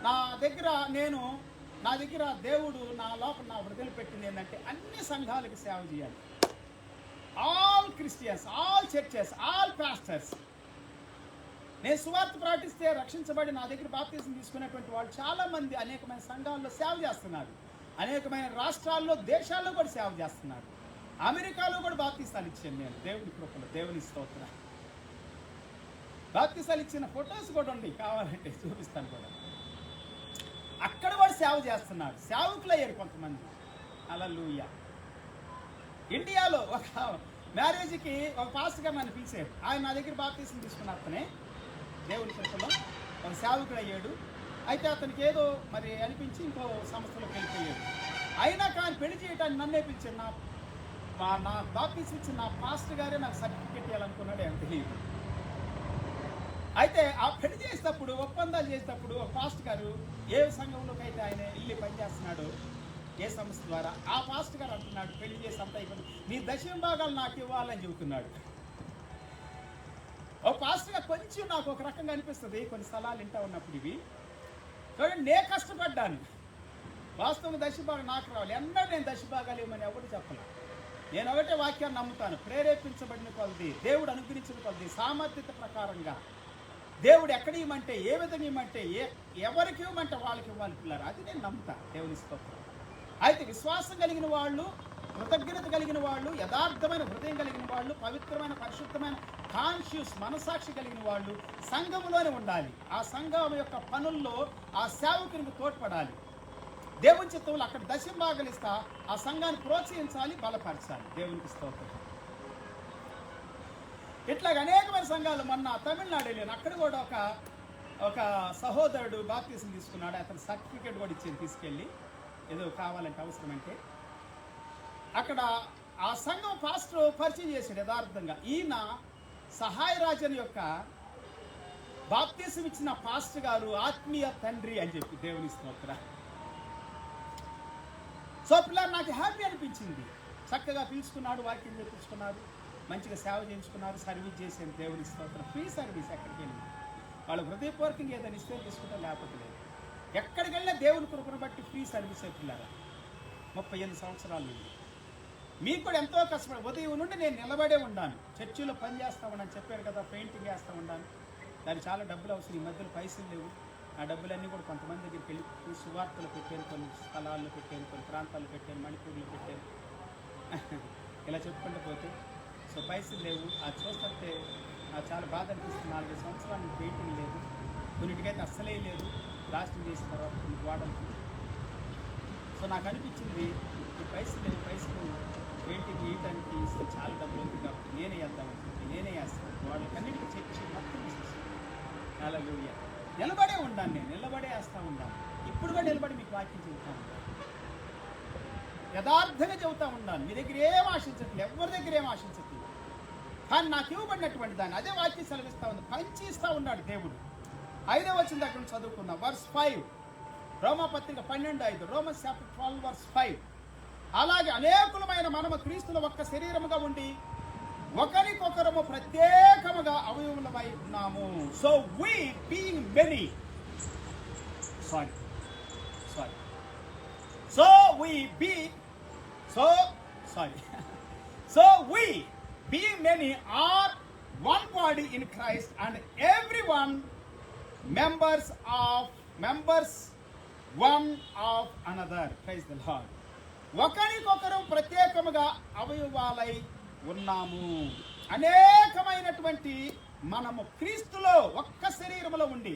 నా దగ్గర దేవుడు నా లోపల నా హృదయం పెట్టింది ఏంటంటే అన్ని సంఘాలకు సేవ చేయాలి. All Christians, all churches, all pastors. నేను సువార్త ప్రకటిస్తే రక్షించబడి నా దగ్గర బాప్తిజం తీసుకునేటువంటి వాళ్ళు చాలామంది అనేకమైన సంఘాల్లో సేవ చేస్తున్నారు. అనేకమైన రాష్ట్రాల్లో, దేశాల్లో కూడా సేవ చేస్తున్నారు. అమెరికాలో కూడా బాప్తిస్తాలు ఇచ్చాను నేను, దేవుని కృపలో, దేవుని స్తోత్రం. బాప్తిస్తాలు ఇచ్చిన ఫొటోస్ కూడా ఉన్నాయి, కావాలంటే చూపిస్తాను కూడా. అక్కడ కూడా సేవ చేస్తున్నారు, సేవకులు అయ్యారు కొంతమంది. హల్లెలూయా. ఇండియాలో ఒక మ్యారేజ్కి ఒక పాస్టర్ గారు నన్ను పిలిచారు. ఆయన నా దగ్గర బాప్తిజం తీసుకున్న అతనే దేవుని కృపలో ఒక సేవకుడు అయ్యాడు. అయితే అతనికి ఏదో మరి అనిపించి ఇంకో సంస్థలోకి వెళ్ళిపోయాడు. అయినా కానీ పెళ్లి చేయడానికి నన్నే పిలిచాడు. నా బాప్తిజం ఇచ్చిన నా పాస్టర్ గారే నాకు సర్టిఫికేట్ ఇవ్వాలనుకున్నాడు, ఏం తెలియదు. అయితే ఆ పెళ్లి చేసేటప్పుడు, ఒప్పందాలు చేసేటప్పుడు ఒక పాస్టర్ గారు ఏ సంఘంలోకి అయితే ఆయన వెళ్ళి పనిచేస్తున్నాడో, ఏ సంస్థ ద్వారా, ఆ పాస్టర్ గారు అంటున్నాడు, పెళ్లి చేసి అంతా అయిపోయింది, నీ దశమ భాగాలు నాకు ఇవ్వాలని చెబుతున్నాడు. ఒక పాస్టర్ గారు కొంచెం నాకు ఒక రకంగా అనిపిస్తుంది కొన్ని స్థలాలు వింటా ఉన్నప్పుడు. ఇవి చూడండి, నేను కష్టపడ్డాను. వాస్తవంగా దశభాగం నాకు రావాలి. ఎన్నడూ నేను దశభాగాలు ఇవ్వమని ఎవరు చెప్పను. నేను ఒకటే వాక్యాన్ని నమ్ముతాను, ప్రేరేపించబడిన కొలది, దేవుడు అనుగ్రహించిన కొలది, సామర్థ్యత ప్రకారంగా దేవుడు ఎక్కడ ఇవ్వమంటే, ఏ విధంగా ఇవ్వమంటే, ఎవరికి ఇవ్వమంటే వాళ్ళకి ఇవ్వాలి పిల్లలు. అది నేను నమ్ముతాను, దేవుని స్తోత్రం. అయితే విశ్వాసం కలిగిన వాళ్ళు, కృతజ్ఞత కలిగిన వాళ్ళు, యథార్థమైన హృదయం కలిగిన వాళ్ళు, పవిత్రమైన పరిశుద్ధమైన కాన్షియస్ మనసాక్షి కలిగిన వాళ్ళు సంఘములోనే ఉండాలి. ఆ సంఘం యొక్క పనుల్లో ఆ సేవకునికి తోడ్పడాలి. దేవుని చిత్తంలో అక్కడ దశమ భాగాలు ఇస్తా ఆ సంఘాన్ని ప్రోత్సహించాలి, బలపరచాలి. దేవునికి స్తోత్రం. ఇట్లాగ అనేకమైన సంఘాలు. మొన్న తమిళనాడు వెళ్ళాను, అక్కడ కూడా ఒక సహోదరుడు బాప్తిజం తీసుకున్నాడు. అతను సర్టిఫికేట్ కూడా ఇచ్చింది, తీసుకెళ్ళి ఏదో కావాలంటే అవసరమంటే. అక్కడ ఆ సంఘం పాస్టర్ పరిచయం చేశాడు యథార్థంగా. ఈయన సహాయరాజన్ యొక్క బాప్తిజం ఇచ్చిన పాస్టర్ గారు ఆత్మీయ తండ్రి అని చెప్పి, దేవుని స్తోత్రం. సో పిల్లలు నాకు హ్యాపీ అనిపించింది. చక్కగా పిలుచుకున్నాడు, వాక్యం చెప్పించుకున్నారు, మంచిగా సేవ చేయించుకున్నారు, సర్వీస్ చేసేది. దేవుని స్తోత్రం. Free service. ఎక్కడికి వెళ్ళి వాళ్ళు హృదయపూర్వకంగా ఏదైనా ఇస్తే తీసుకుంటాం, లేకపోతే లేదు. ఎక్కడికి వెళ్ళినా దేవుని కృపను బట్టి ఫ్రీ సర్వీస్ అయిపోయినారా 38 సంవత్సరాల నుండి. మీకు కూడా ఎంతో కష్టపడి ఉదయం నుండి నేను నిలబడే ఉన్నాను, చర్చిలో పని చేస్తా ఉన్నాను, చెప్పారు కదా, పెయింటింగ్ వేస్తూ ఉన్నాను. దానికి చాలా డబ్బులు అవసరం. ఈ మధ్యలో పైసలు లేవు. ఆ డబ్బులన్నీ కూడా కొంతమంది దగ్గరికి వెళ్ళి సువార్తలు పెట్టాను, కొన్ని స్థలాల్లో పెట్టాను, కొన్ని ప్రాంతాల్లో పెట్టాను, మణిపూర్లో పెట్టాను, ఇలా చెప్పుకుంటూ పోతే. సో పైసలు లేవు. అది చూస్తుంటే నాకు చాలా బాధ అనిపిస్తుంది. 4-5 సంవత్సరాలు పెయింటింగ్ లేదు, కొన్నిటికైతే అస్సలే లేదు. ప్లాస్టింగ్ చేసిన తర్వాత కొన్ని గోడలకి. సో నాకు అనిపించింది, ఈ పైసలు లేవు, పైసలు పెయింటింగ్ వేయడానికి చాలా డబ్బులు ఉంది కాబట్టి నేనే వేద్దామని చెప్పి నేనే వేస్తాను. వాళ్ళకన్నిటికీ చెప్పి మొత్తం హల్లెలూయా. నిలబడే ఉండాను, నేను నిలబడే వేస్తూ ఉన్నాను. ఇప్పుడు కూడా నిలబడి మీకు వాక్యం చెబుతూ ఉంటాను, యథార్థంగా చెబుతూ ఉన్నాను. మీ దగ్గర ఏం ఆశించట్లేదు, ఎవరి దగ్గర ఏం ఆశించట్లేదు. కానీ నాకు ఇవ్వబడినటువంటి దాన్ని అదే వాక్యం సెలవిస్తా ఉంది, పంచి ఇస్తా ఉన్నాడు దేవుడు. 5వ వచనం దగ్గర నుంచి చదువుకుందాం. వర్స్ 5, రోమాపత్రిక 12:5, రోమన్స్ చాప్టర్ 12 వర్స్ 5. అలాగే అనేకులమైన మనము క్రీస్తుల ఒక్క శరీరముగా ఉండి ఒకరికొకరము ప్రత్యేకముగా అవయవములమై ఉన్నాము. So we being many, sorry so we being many are one body in Christ and everyone members one of another. Praise the Lord. ఒకరికొకరు ప్రత్యేకముగా అవయవాలై ఉన్నాము. అనేకమైనటువంటి మనము క్రీస్తులో ఒక్క శరీరములో ఉండి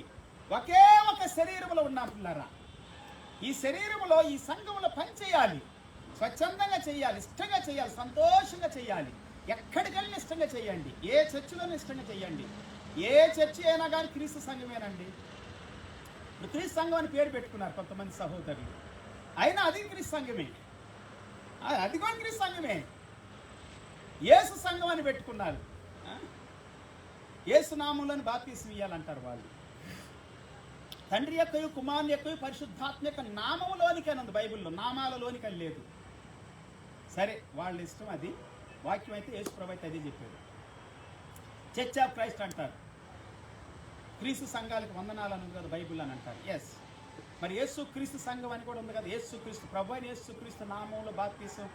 ఒకే ఒక శరీరములో ఉన్నాం పిల్లరా. ఈ శరీరములో ఈ సంఘములో పని చేయాలి, స్వచ్ఛందంగా చేయాలి, ఇష్టంగా చేయాలి, సంతోషంగా చేయాలి. ఎక్కడికి వెళ్ళి ఇష్టంగా చేయండి, ఏ చర్చిలోనూ ఇష్టంగా చేయండి. ఏ చర్చి అయినా కానీ క్రీస్తు సంఘమేనండి. ఇప్పుడు క్రీస్తు సంఘం అని పేరు పెట్టుకున్నారు కొంతమంది సహోదరులు, అయినా అది క్రీస్తు సంఘమే, అది కూడా క్రీస్తు సంఘమే. యేసు సంఘం అని పెట్టుకున్నారు. యేసు నామంలోని బాప్తీసం ఇయ్యాలంటారు వాళ్ళు. తండ్రి యొక్కయు కుమారుని యొక్కయు పరిశుద్ధాత్మ యొక్క నామములోనికని ఉంది బైబిల్లో, నామాలలోనికని లేదు. సరే, వాళ్ళ ఇష్టం అది. వాక్యం అయితే యేసు ప్రభు అయితే అదే చెప్పాడు. చర్చ్ ఆఫ్ క్రైస్ట్ అంటారు, క్రీస్తు సంఘాలకు వందనాలు అని ఉంది కదా బైబిల్ అని అంటారు. ఎస్, మరి యేసు క్రీస్తు సంఘం అని కూడా ఉంది కదా. యేసు క్రీస్తు ప్రభు అయిన యేసు క్రీస్తు నామంలో బాప్తీసం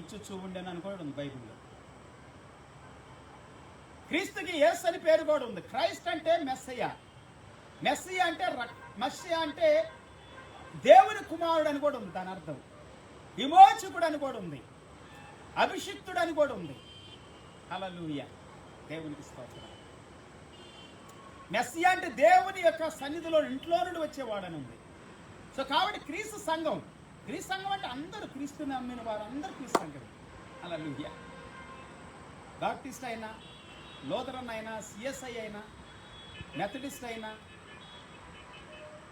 ఇచ్చుచూ ఉండేను అని కూడా ఉంది బైబిల్లో. క్రీస్తుకి యేసు అని పేరు కూడా ఉంది. క్రైస్ట్ అంటే మెస్సయ్య, మెస్సయ్య అంటే మెస్సయ్య అంటే దేవుని కుమారుడు అని కూడా ఉంది. దాని అర్థం విమోచకుడు అని కూడా ఉంది, అభిషిక్తుడు అని కూడా ఉంది. హల్లెలూయా, దేవునికి స్తోత్రం. మెస్సయ్య అంటే దేవుని యొక్క సన్నిధిలో ఇంట్లో నుండి వచ్చేవాడని ఉంది. సో కాబట్టి క్రీస్తు సంఘం అంటే అందరూ క్రీస్తుని నమ్మిన వారు అందరూ క్రీస్తు సంఘం. హల్లెలూయా. బాప్టిస్ట్ అయినా, లోథరన్ అయినా, సిఎస్ఐ అయినా, మెథడిస్ట్ అయినా,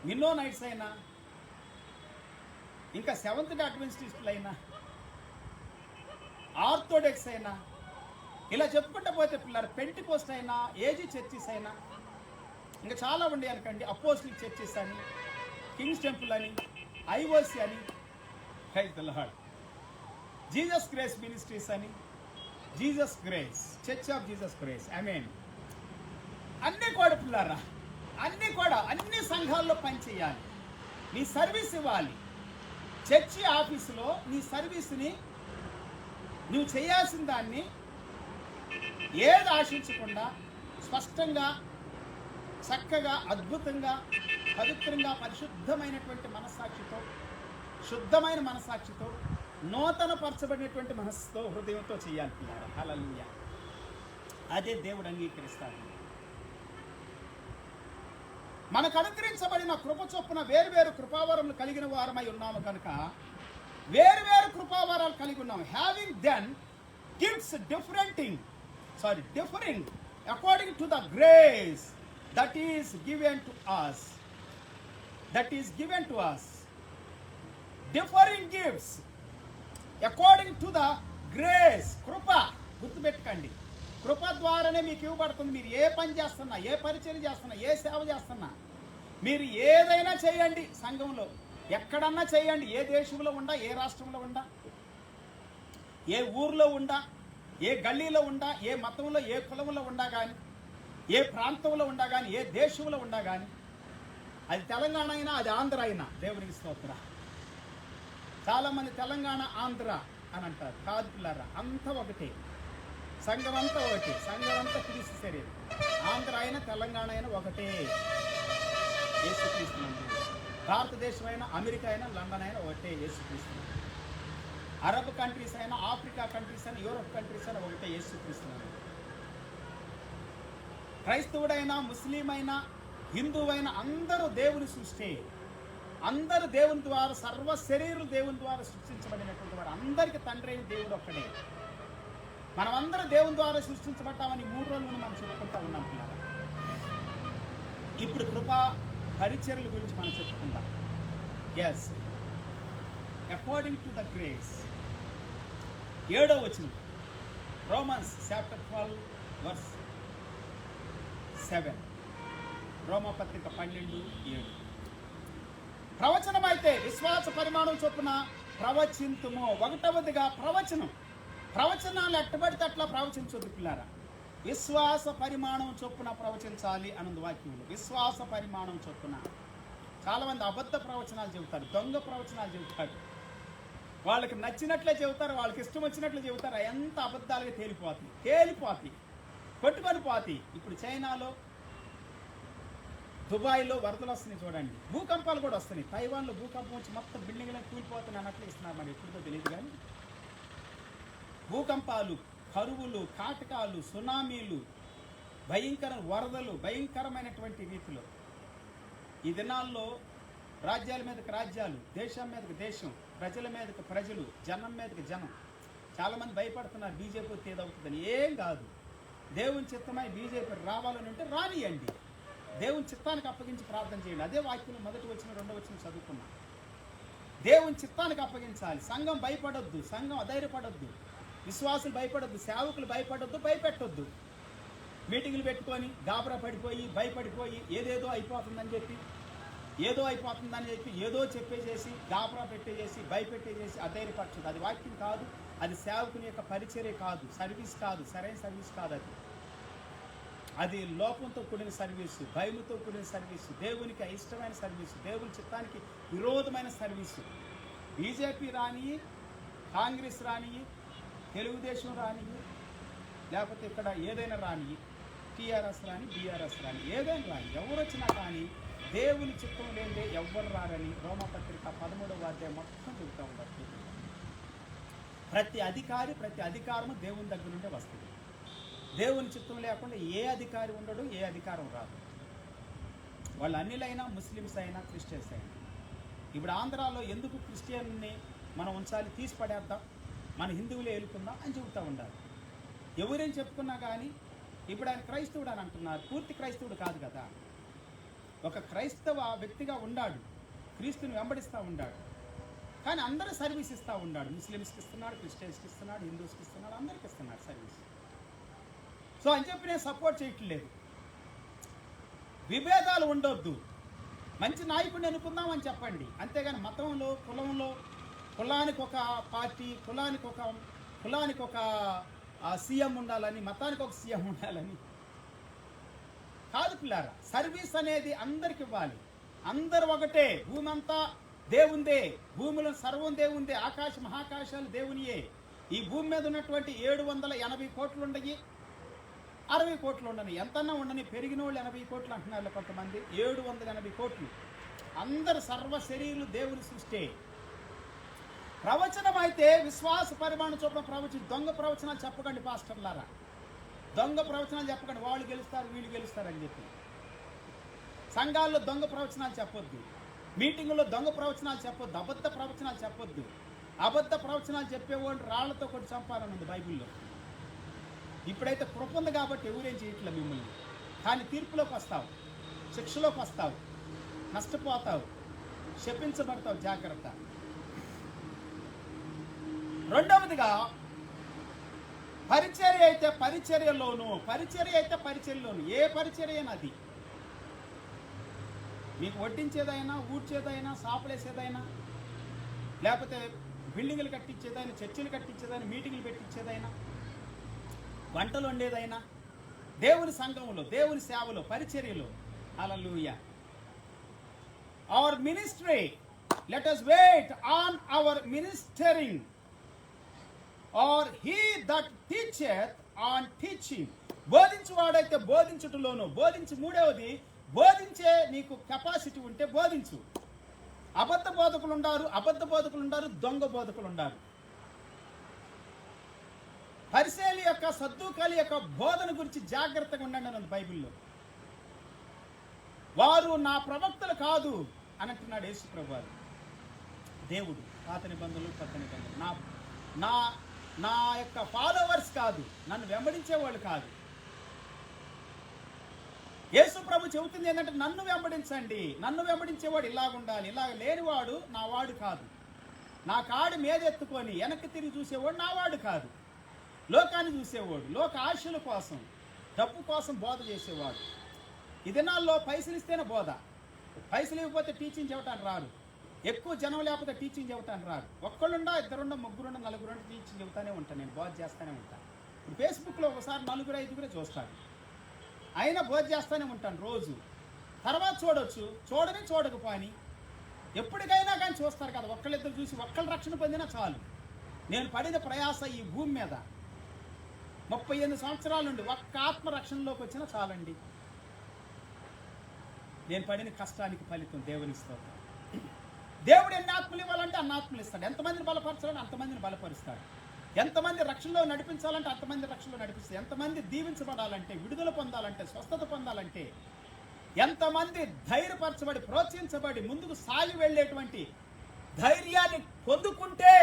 మిన్నోనైట్స్ అయినా, ఇంకా సెవెంత్ డే అడ్వెంటిస్టులు అయినా, ఆర్థోడాక్స్ అయినా, ఇలా చెప్పుకుంటూ పోతే పిల్లలు పెంటికోస్ట్ అయినా, ఏజీ చర్చిస్ అయినా, ఇంకా చాలా ఉండే అనుకోండి. అపోస్టలిక్ చర్చెస్ అని, కింగ్స్ టెంపుల్ అని, ఐఓసి అని, praise the lord, Jesus grace ministries అని, Jesus grace, church of Jesus grace, amen. అన్నీ కూడా పిల్లారా, అన్ని సంఘాల్లో పనిచేయాలి, నీ సర్వీస్ ఇవ్వాలి. చర్చి ఆఫీసులో నీ సర్వీస్ని నువ్వు చేయాల్సిన దాన్ని ఏది ఆశించకుండా స్పష్టంగా, చక్కగా, అద్భుతంగా, పవిత్రంగా, పరిశుద్ధమైనటువంటి మనస్సాక్షితో, శుద్ధమైన మనస్సాక్షితో, నూతన పరచబడినటువంటి మనస్సుతో, హృదయంతో చేయాలి పిల్లారా. హల్లెలూయా. అదే దేవుడు అంగీకరిస్తాడు. మనకు అనుగ్రహించబడిన కృప చొప్పున వేరువేరు కృపావరములు కలిగిన వారమై ఉన్నాము కనుక వేరువేరు కృపావరాలు కలిగి ఉన్నాము. Having then gifts differing according to the grace that is given to us. Differing gifts according to the grace. కృప గుర్తుపెట్టుకోండి, కృప ద్వారానే మీకు ఇవ్వబడుతుంది. మీరు ఏ పని చేస్తున్నా, ఏ పరిచయం చేస్తున్నా, ఏ సేవ చేస్తున్నా, మీరు ఏదైనా చేయండి సంఘంలో, ఎక్కడన్నా చేయండి. ఏ దేశంలో ఉండా, ఏ రాష్ట్రంలో ఉండా, ఏ ఊర్లో ఉండా, ఏ గల్లీలో ఉండా, ఏ మతంలో, ఏ కులంలో ఉండా కానీ, ఏ ప్రాంతంలో ఉండా కానీ, ఏ దేశంలో ఉండా కానీ, అది తెలంగాణ అయినా, అది ఆంధ్ర అయినా, దేవునికి స్తోత్ర. చాలామంది తెలంగాణ ఆంధ్ర అని అంటారు. కాదు పిల్లారా, అంతా ఒకటే, సంఘం అంతా ఒకటే, సంఘం అంతా క్రీస్తు శరీరం. ఆంధ్ర అయినా తెలంగాణ అయినా ఒకటే, యేసుక్రీస్తు. భారతదేశం అయినా, అమెరికా అయినా, లండన్ అయినా ఒకటే, యేసుక్రీస్తు. అరబ్ కంట్రీస్ అయినా, ఆఫ్రికా కంట్రీస్ అయినా, యూరోప్ కంట్రీస్ అయినా ఒకటే, యేసుక్రీస్తు. క్రైస్తవుడైనా, ముస్లిం అయినా, హిందువైనా అందరూ దేవుని సృష్టి. అందరూ దేవుని ద్వారా, సర్వ శరీరులు దేవుని ద్వారా సృష్టించబడినటువంటి వారు. అందరికీ తండ్రి అయిన దేవుడు ఒక్కడే. మనమందరూ దేవుని ద్వారా సృష్టించబడ్డామని 3 రోజులు మనం చెప్పుకుంటా ఉన్నాం పిల్లలు. ఇప్పుడు కృపా పరిచర్యల గురించి మనం చెప్పుకుందాం. Yes, according to the grace. 7వ వచనం, రోమన్స్ చాప్టర్ 12 వర్స్ 7. రోమపత్రిక 12:7. ప్రవచనం అయితే విశ్వాస పరిమాణం చొప్పున ప్రవచింతుము. 1వదిగా ప్రవచనం. ప్రవచనాలు ఎట్టబడితే అట్లా ప్రవచించొద్దు పిల్లారా. విశ్వాస పరిమాణం చొప్పున ప్రవచించాలి అన్నది వాక్యంలో. విశ్వాస పరిమాణం చొప్పున. చాలామంది అబద్ధ ప్రవచనాలు చెబుతారు, దొంగ ప్రవచనాలు చెబుతారు. వాళ్ళకి నచ్చినట్లే చెబుతారు, వాళ్ళకి ఇష్టం వచ్చినట్లు చెబుతారు. ఎంత అబద్ధాలుగా తేలిపోతాయి, కొట్టుకొని పోతాయి. ఇప్పుడు చైనాలో, దుబాయ్లో వరదలు వస్తున్నాయి చూడండి. భూకంపాలు కూడా వస్తున్నాయి. తైవాన్లో భూకంపం వచ్చి మొత్తం బిల్డింగ్లను కూలిపోతున్నాయి అన్నట్లు ఇస్తున్నారు. మరి ఎప్పుడుతో తెలియదు కానీ భూకంపాలు, కరువులు, కాటకాలు, సునామీలు, భయంకర వరదలు, భయంకరమైనటువంటి రీతిలో ఈ దినాల్లో రాజ్యాల మీదకి రాజ్యాలు, దేశం మీదకి దేశం, ప్రజల మీదకి ప్రజలు, జనం మీదకి జనం. చాలామంది భయపడుతున్నారు బీజేపీ వస్తే ఏదవుతుందని. ఏం కాదు. దేవుని చిత్తమై బీజేపీ రావాలని ఉంటే రానియండి. దేవుని చిత్తానికి అప్పగించి ప్రార్థన చేయండి. అదే వాక్యంలో 1 వచనం 2వ వచనం చదువుకున్నాం. దేవుని చిత్తానికి అప్పగించాలి. సంఘం భయపడొద్దు, సంఘం అధైర్యపడొద్దు, విశ్వాసులు భయపడొద్దు, సేవకులు భయపడొద్దు, భయపెట్టొద్దు. మీటింగులు పెట్టుకొని గాబరా పడిపోయి భయపడిపోయి ఏదో అయిపోతుందని చెప్పి ఏదో చెప్పేసేసి గాబరా పెట్టేసేసి భయపెట్టేసేసి అధైర్యపరచదు. అది వాక్యం కాదు. అది సేవకుని యొక్క పరిచర్య కాదు, సర్వీస్ కాదు, సరైన సర్వీస్ కాదు. అది లోపంతో కూడిన సర్వీసు, భయముతో కూడిన సర్వీసు, దేవునికి అయిష్టమైన సర్వీసు, దేవుని చిత్తానికి విరోధమైన సర్వీసు. బీజేపీ రాని, కాంగ్రెస్ రాని, తెలుగుదేశం రాని, లేకపోతే ఇక్కడ ఏదైనా రాని, టీఆర్ఎస్ రాని, బీఆర్ఎస్ రాని, ఏదైనా రాని, ఎవరు వచ్చినా కానీ దేవుని చిత్తం లేదే ఎవ్వరు రారని రోమపత్రిక 13వ అధ్యాయం మొత్తం చెబుతూ ఉంటారు. ప్రతి అధికారము దేవుని దగ్గర నుండే వస్తుంది. దేవుని చిత్తం లేకుండా ఏ అధికారి ఉండడు, ఏ అధికారం రాదు. వాళ్ళు అన్నిలైనా, ముస్లిమ్స్ అయినా, క్రిస్టియన్స్ అయినా. ఇప్పుడు ఆంధ్రాలో ఎందుకు క్రిస్టియన్ని మనం ఉంచాలి, తీసి పడేద్దాం, మన హిందువులే ఏలుకుందాం అని చెబుతూ ఉండాలి. ఎవరేం చెప్పుకున్నా కానీ ఇప్పుడు ఆయన క్రైస్తవుడు అని అంటున్నారు. పూర్తి క్రైస్తవుడు కాదు కదా. ఒక క్రైస్తవ వ్యక్తిగా ఉన్నాడు, క్రీస్తుని వెంబడిస్తూ ఉన్నాడు. కానీ అందరూ సర్వీస్ ఇస్తూ ఉన్నాడు. ముస్లిమ్స్కి ఇస్తున్నాడు, క్రిస్టియన్స్కి ఇస్తున్నాడు, హిందూస్కి ఇస్తున్నాడు, అందరికి ఇస్తున్నాడు సర్వీస్. సో అని చెప్పి నేను సపోర్ట్ చేయట్లేదు. విభేదాలు ఉండొద్దు, మంచి నాయకుడిని ఎన్నుకుందామని చెప్పండి. అంతేగాని మతంలో, కులానికి ఒక పార్టీ, కులానికి ఒక సీఎం ఉండాలని, మతానికి ఒక సీఎం ఉండాలని కాదు పిల్లారా. సర్వీస్ అనేది అందరికి ఇవ్వాలి. అందరు ఒకటే. భూమి అంతా దేవుందే, భూమిలో సర్వం దేవుందే, ఆకాశ మహాకాశాలు దేవునియే. ఈ భూమి మీద ఉన్నటువంటి 780 కోట్లు ఉండయి, 60 కోట్లు ఉండని, ఎంతన్నా ఉండని. పెరిగిన వాళ్ళు 80 కోట్లు అంటున్నారు కొంతమంది. 780 కోట్లు. అందరు సర్వ శరీరులు దేవుని సృష్టి. ప్రవచనం అయితే విశ్వాస పరిమాణం చొప్పున దొంగ ప్రవచనాలు చెప్పకండి పాస్టర్లారా. దొంగ ప్రవచనాలు చెప్పకండి. వాళ్ళు గెలుస్తారు, వీళ్ళు గెలుస్తారు అని చెప్పి. సంఘాల్లో దొంగ ప్రవచనాలు చెప్పొద్దు. మీటింగుల్లో దొంగ ప్రవచనాలు చెప్పొద్దు. అబద్ధ ప్రవచనాలు చెప్పొద్దు. అబద్ధ ప్రవచనాలు చెప్పేవాళ్ళు రాళ్లతో కొట్టి చంపాలని ఉంది బైబిల్లో. ఇప్పుడైతే కృప ఉంది కాబట్టి ఎవరేం చేయట్లేదు మిమ్మల్ని. కానీ తీర్పులోకి వస్తావు, శిక్షలోకి వస్తావు, నష్టపోతావు, శపించబడతావు. జాగ్రత్త. రెండవదిగా పరిచర్య అయితే పరిచర్యలోను. ఏ పరిచర్య అది మీకు వడ్డించేదైనా, ఊడ్చేదైనా, సాపలేసేదైనా, లేకపోతే బిల్డింగులు కట్టించేదైనా, చర్చిలు కట్టించేదైనా, మీటింగులు పెట్టించేదైనా, వంటలు వండేదైనా, దేవుని సంఘంలో, దేవుని సేవలో, పరిచర్యలో. Hallelujah. Our ministry, let us wait on our ministering, or he that teacheth on teaching. బోధించువాడైతే బోధించుటలోను. మూడవది బోధించే నీకు కెపాసిటీ ఉంటే బోధించు. అబద్ధ బోధకులు ఉండారు, దొంగ బోధకులు ఉండారు. పరిసయ్యుల యొక్క, సద్దూకాల యొక్క బోధన గురించి జాగ్రత్తగా ఉండండి అన్నది బైబిల్లో. వారు నా ప్రవక్తలు కాదు అని అంటున్నాడు యేసు ప్రభువు. దేవుడు పాత నిబంధనలు, కొత్త నిబంధనలు. నా యొక్క ఫాలోవర్స్ కాదు, నన్ను వెంబడించేవాళ్ళు కాదు. యేసు ప్రభు చెబుతుంది ఏంటంటే నన్ను వెంబడించండి. నన్ను వెంబడించేవాడు ఇలాగుండాలి, ఇలాగ లేనివాడు నా వాడు కాడు. నా కాడు మీదెత్తుకొని వెనక్కి తిరిగి చూసేవాడు నా వాడు కాదు. లోకాన్ని చూసేవాడు, లోక ఆశల కోసం, డబ్బు కోసం బోధ చేసేవాడు. ఈ దినాల్లో పైసలు ఇస్తేనే బోధ. పైసలు ఇవ్వకపోతే టీచింగ్ చెప్పడానికి రారు. ఎక్కువ జనం లేకపోతే టీచింగ్ చెబుతాను రారు. ఒక్కళ్ళుండా, ఇద్దరుండా, ముగ్గురుండా, నలుగురుండా టీచింగ్ చెబుతానే ఉంటాను. నేను బోధ చేస్తూనే ఉంటాను. ఇప్పుడు ఫేస్బుక్లో ఒకసారి 4-5 చూస్తాను, అయినా బోధ చేస్తూనే ఉంటాను రోజు. తర్వాత చూడొచ్చు, చూడకపోని ఎప్పటికైనా కానీ చూస్తారు కదా. ఒక్కళ్ళిద్దరు చూసి ఒక్కళ్ళు రక్షణ పొందినా చాలు. నేను పడిన ప్రయాస ఈ భూమి మీద 38 సంవత్సరాల నుండి ఒక్క ఆత్మ రక్షణలోకి వచ్చినా చాలండి. నేను పడిన కష్టానికి ఫలితం దేవుని స్తోత్రం. దేవుడు ఎన్ని ఆత్మలు ఇవ్వాలంటే అన్ని ఆత్మలు ఇస్తాడు. ఎంతమందిని బలపరచాలంటే అంతమందిని బలపరుస్తాడు. ఎంతమంది రక్షణలో నడిపించాలంటే అంతమంది రక్షణలో నడిపిస్తాడు. ఎంతమంది దీవించబడాలంటే, విడుదల పొందాలంటే, స్వస్థత పొందాలంటే, ఎంతమంది ధైర్యపరచబడి, ప్రోత్సహించబడి ముందుకు సాగి వెళ్ళేటువంటి ధైర్యాన్ని పొందుకుంటే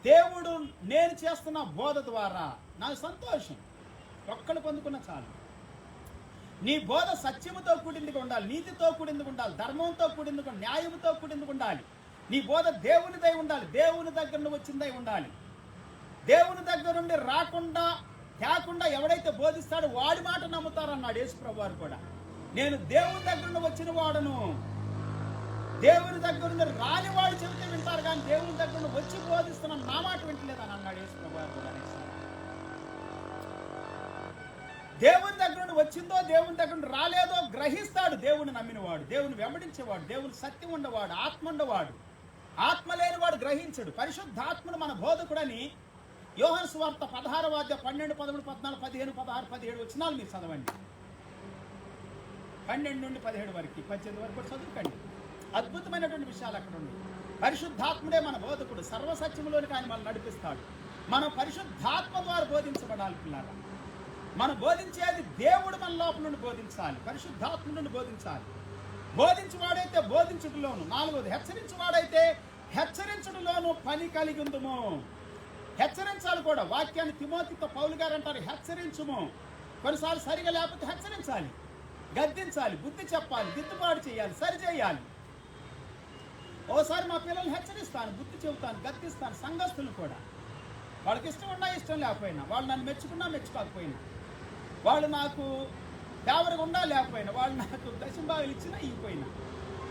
దేవుడు నేను చేస్తున్న బోధ ద్వారా నాకు సంతోషం. ఒక్కళ్ళు పొందుకున్న చాలు. నీ బోధ సత్యముతో కూడిందిగా ఉండాలి, నీతితో కూడిందిగా ఉండాలి, ధర్మంతో కూడిందిగా, న్యాయముతో కూడిందిగా ఉండాలి. నీ బోధ దేవునిదై ఉండాలి, దేవుని దగ్గర నుండి వచ్చిందై ఉండాలి. దేవుని దగ్గర నుండి రాకుండా తేకుండా ఎవడైతే బోధిస్తాడో వాడి మాట నమ్ముతారన్నాడు యేసుప్రభు వారు కూడా. నేను దేవుని దగ్గర నుండి వచ్చిన వాడను, దేవుని దగ్గర నుండి రాని వాడు చెబితే వింటారు కానీ దేవుని దగ్గర నుండి వచ్చి బోధిస్తున్నాను నా మాట వింటలేదని అన్నాడు యేసుప్రభు వారు కూడా. దేవుని దగ్గర నుండి వచ్చిందో దేవుని దగ్గర నుండి రాలేదో గ్రహిస్తాడు దేవుని నమ్మినవాడు, దేవుని వెంబడించేవాడు, దేవుని సత్యం ఉండవాడు, ఆత్మ ఉండవాడు. ఆత్మ లేనివాడు గ్రహించడు. పరిశుద్ధాత్మను మన బోధకుడని యోహాను సువార్త 16వ అధ్యాయం 12, 13, 14, 15, 16, 17 వచనాలు మీరు చదవండి. 12 నుండి 17 వరకు, 18 వరకు కూడా చదువుకండి. అద్భుతమైనటువంటి విషయాలు అక్కడ ఉంది. పరిశుద్ధాత్ముడే మన బోధకుడు. సర్వసత్యములోనికి ఆయన మనం నడిపిస్తాడు. మనం పరిశుద్ధాత్మ ద్వారా బోధించబడాలి పిల్లారా. మనం బోధించేది దేవుడు మన లోపల నుండి బోధించాలి, పరిశుద్ధాత్మ నుండి బోధించాలి. బోధించువాడైతే బోధించుటలోను, 4వది హెచ్చరించువాడైతే హెచ్చరించుటలోను పని కలిగి ఉందుము. హెచ్చరించాలి కూడా. వాక్యాన్ని తిమోతితో పౌలు గారు అంటారు, హెచ్చరించుము. కొన్నిసార్లు సరిగా లేకపోతే హెచ్చరించాలి, గద్దించాలి, బుద్ధి చెప్పాలి, దిద్దుబాటు చేయాలి, సరి చేయాలి. ఓసారి మా పిల్లల్ని హెచ్చరిస్తాను, బుద్ధి చెబుతాను, గద్దిస్తాను. సంఘస్థులు కూడా వాళ్ళకి ఇష్టం ఉన్నా ఇష్టం లేకపోయినా, వాళ్ళు నన్ను మెచ్చుకున్నా మెచ్చుకోకపోయినా, వాళ్ళు నాకు ఫేవర్గా ఉన్నా లేకపోయినా, వాళ్ళు నాకు దశంభాగాలు ఇచ్చినా ఇవ్వకపోయినా.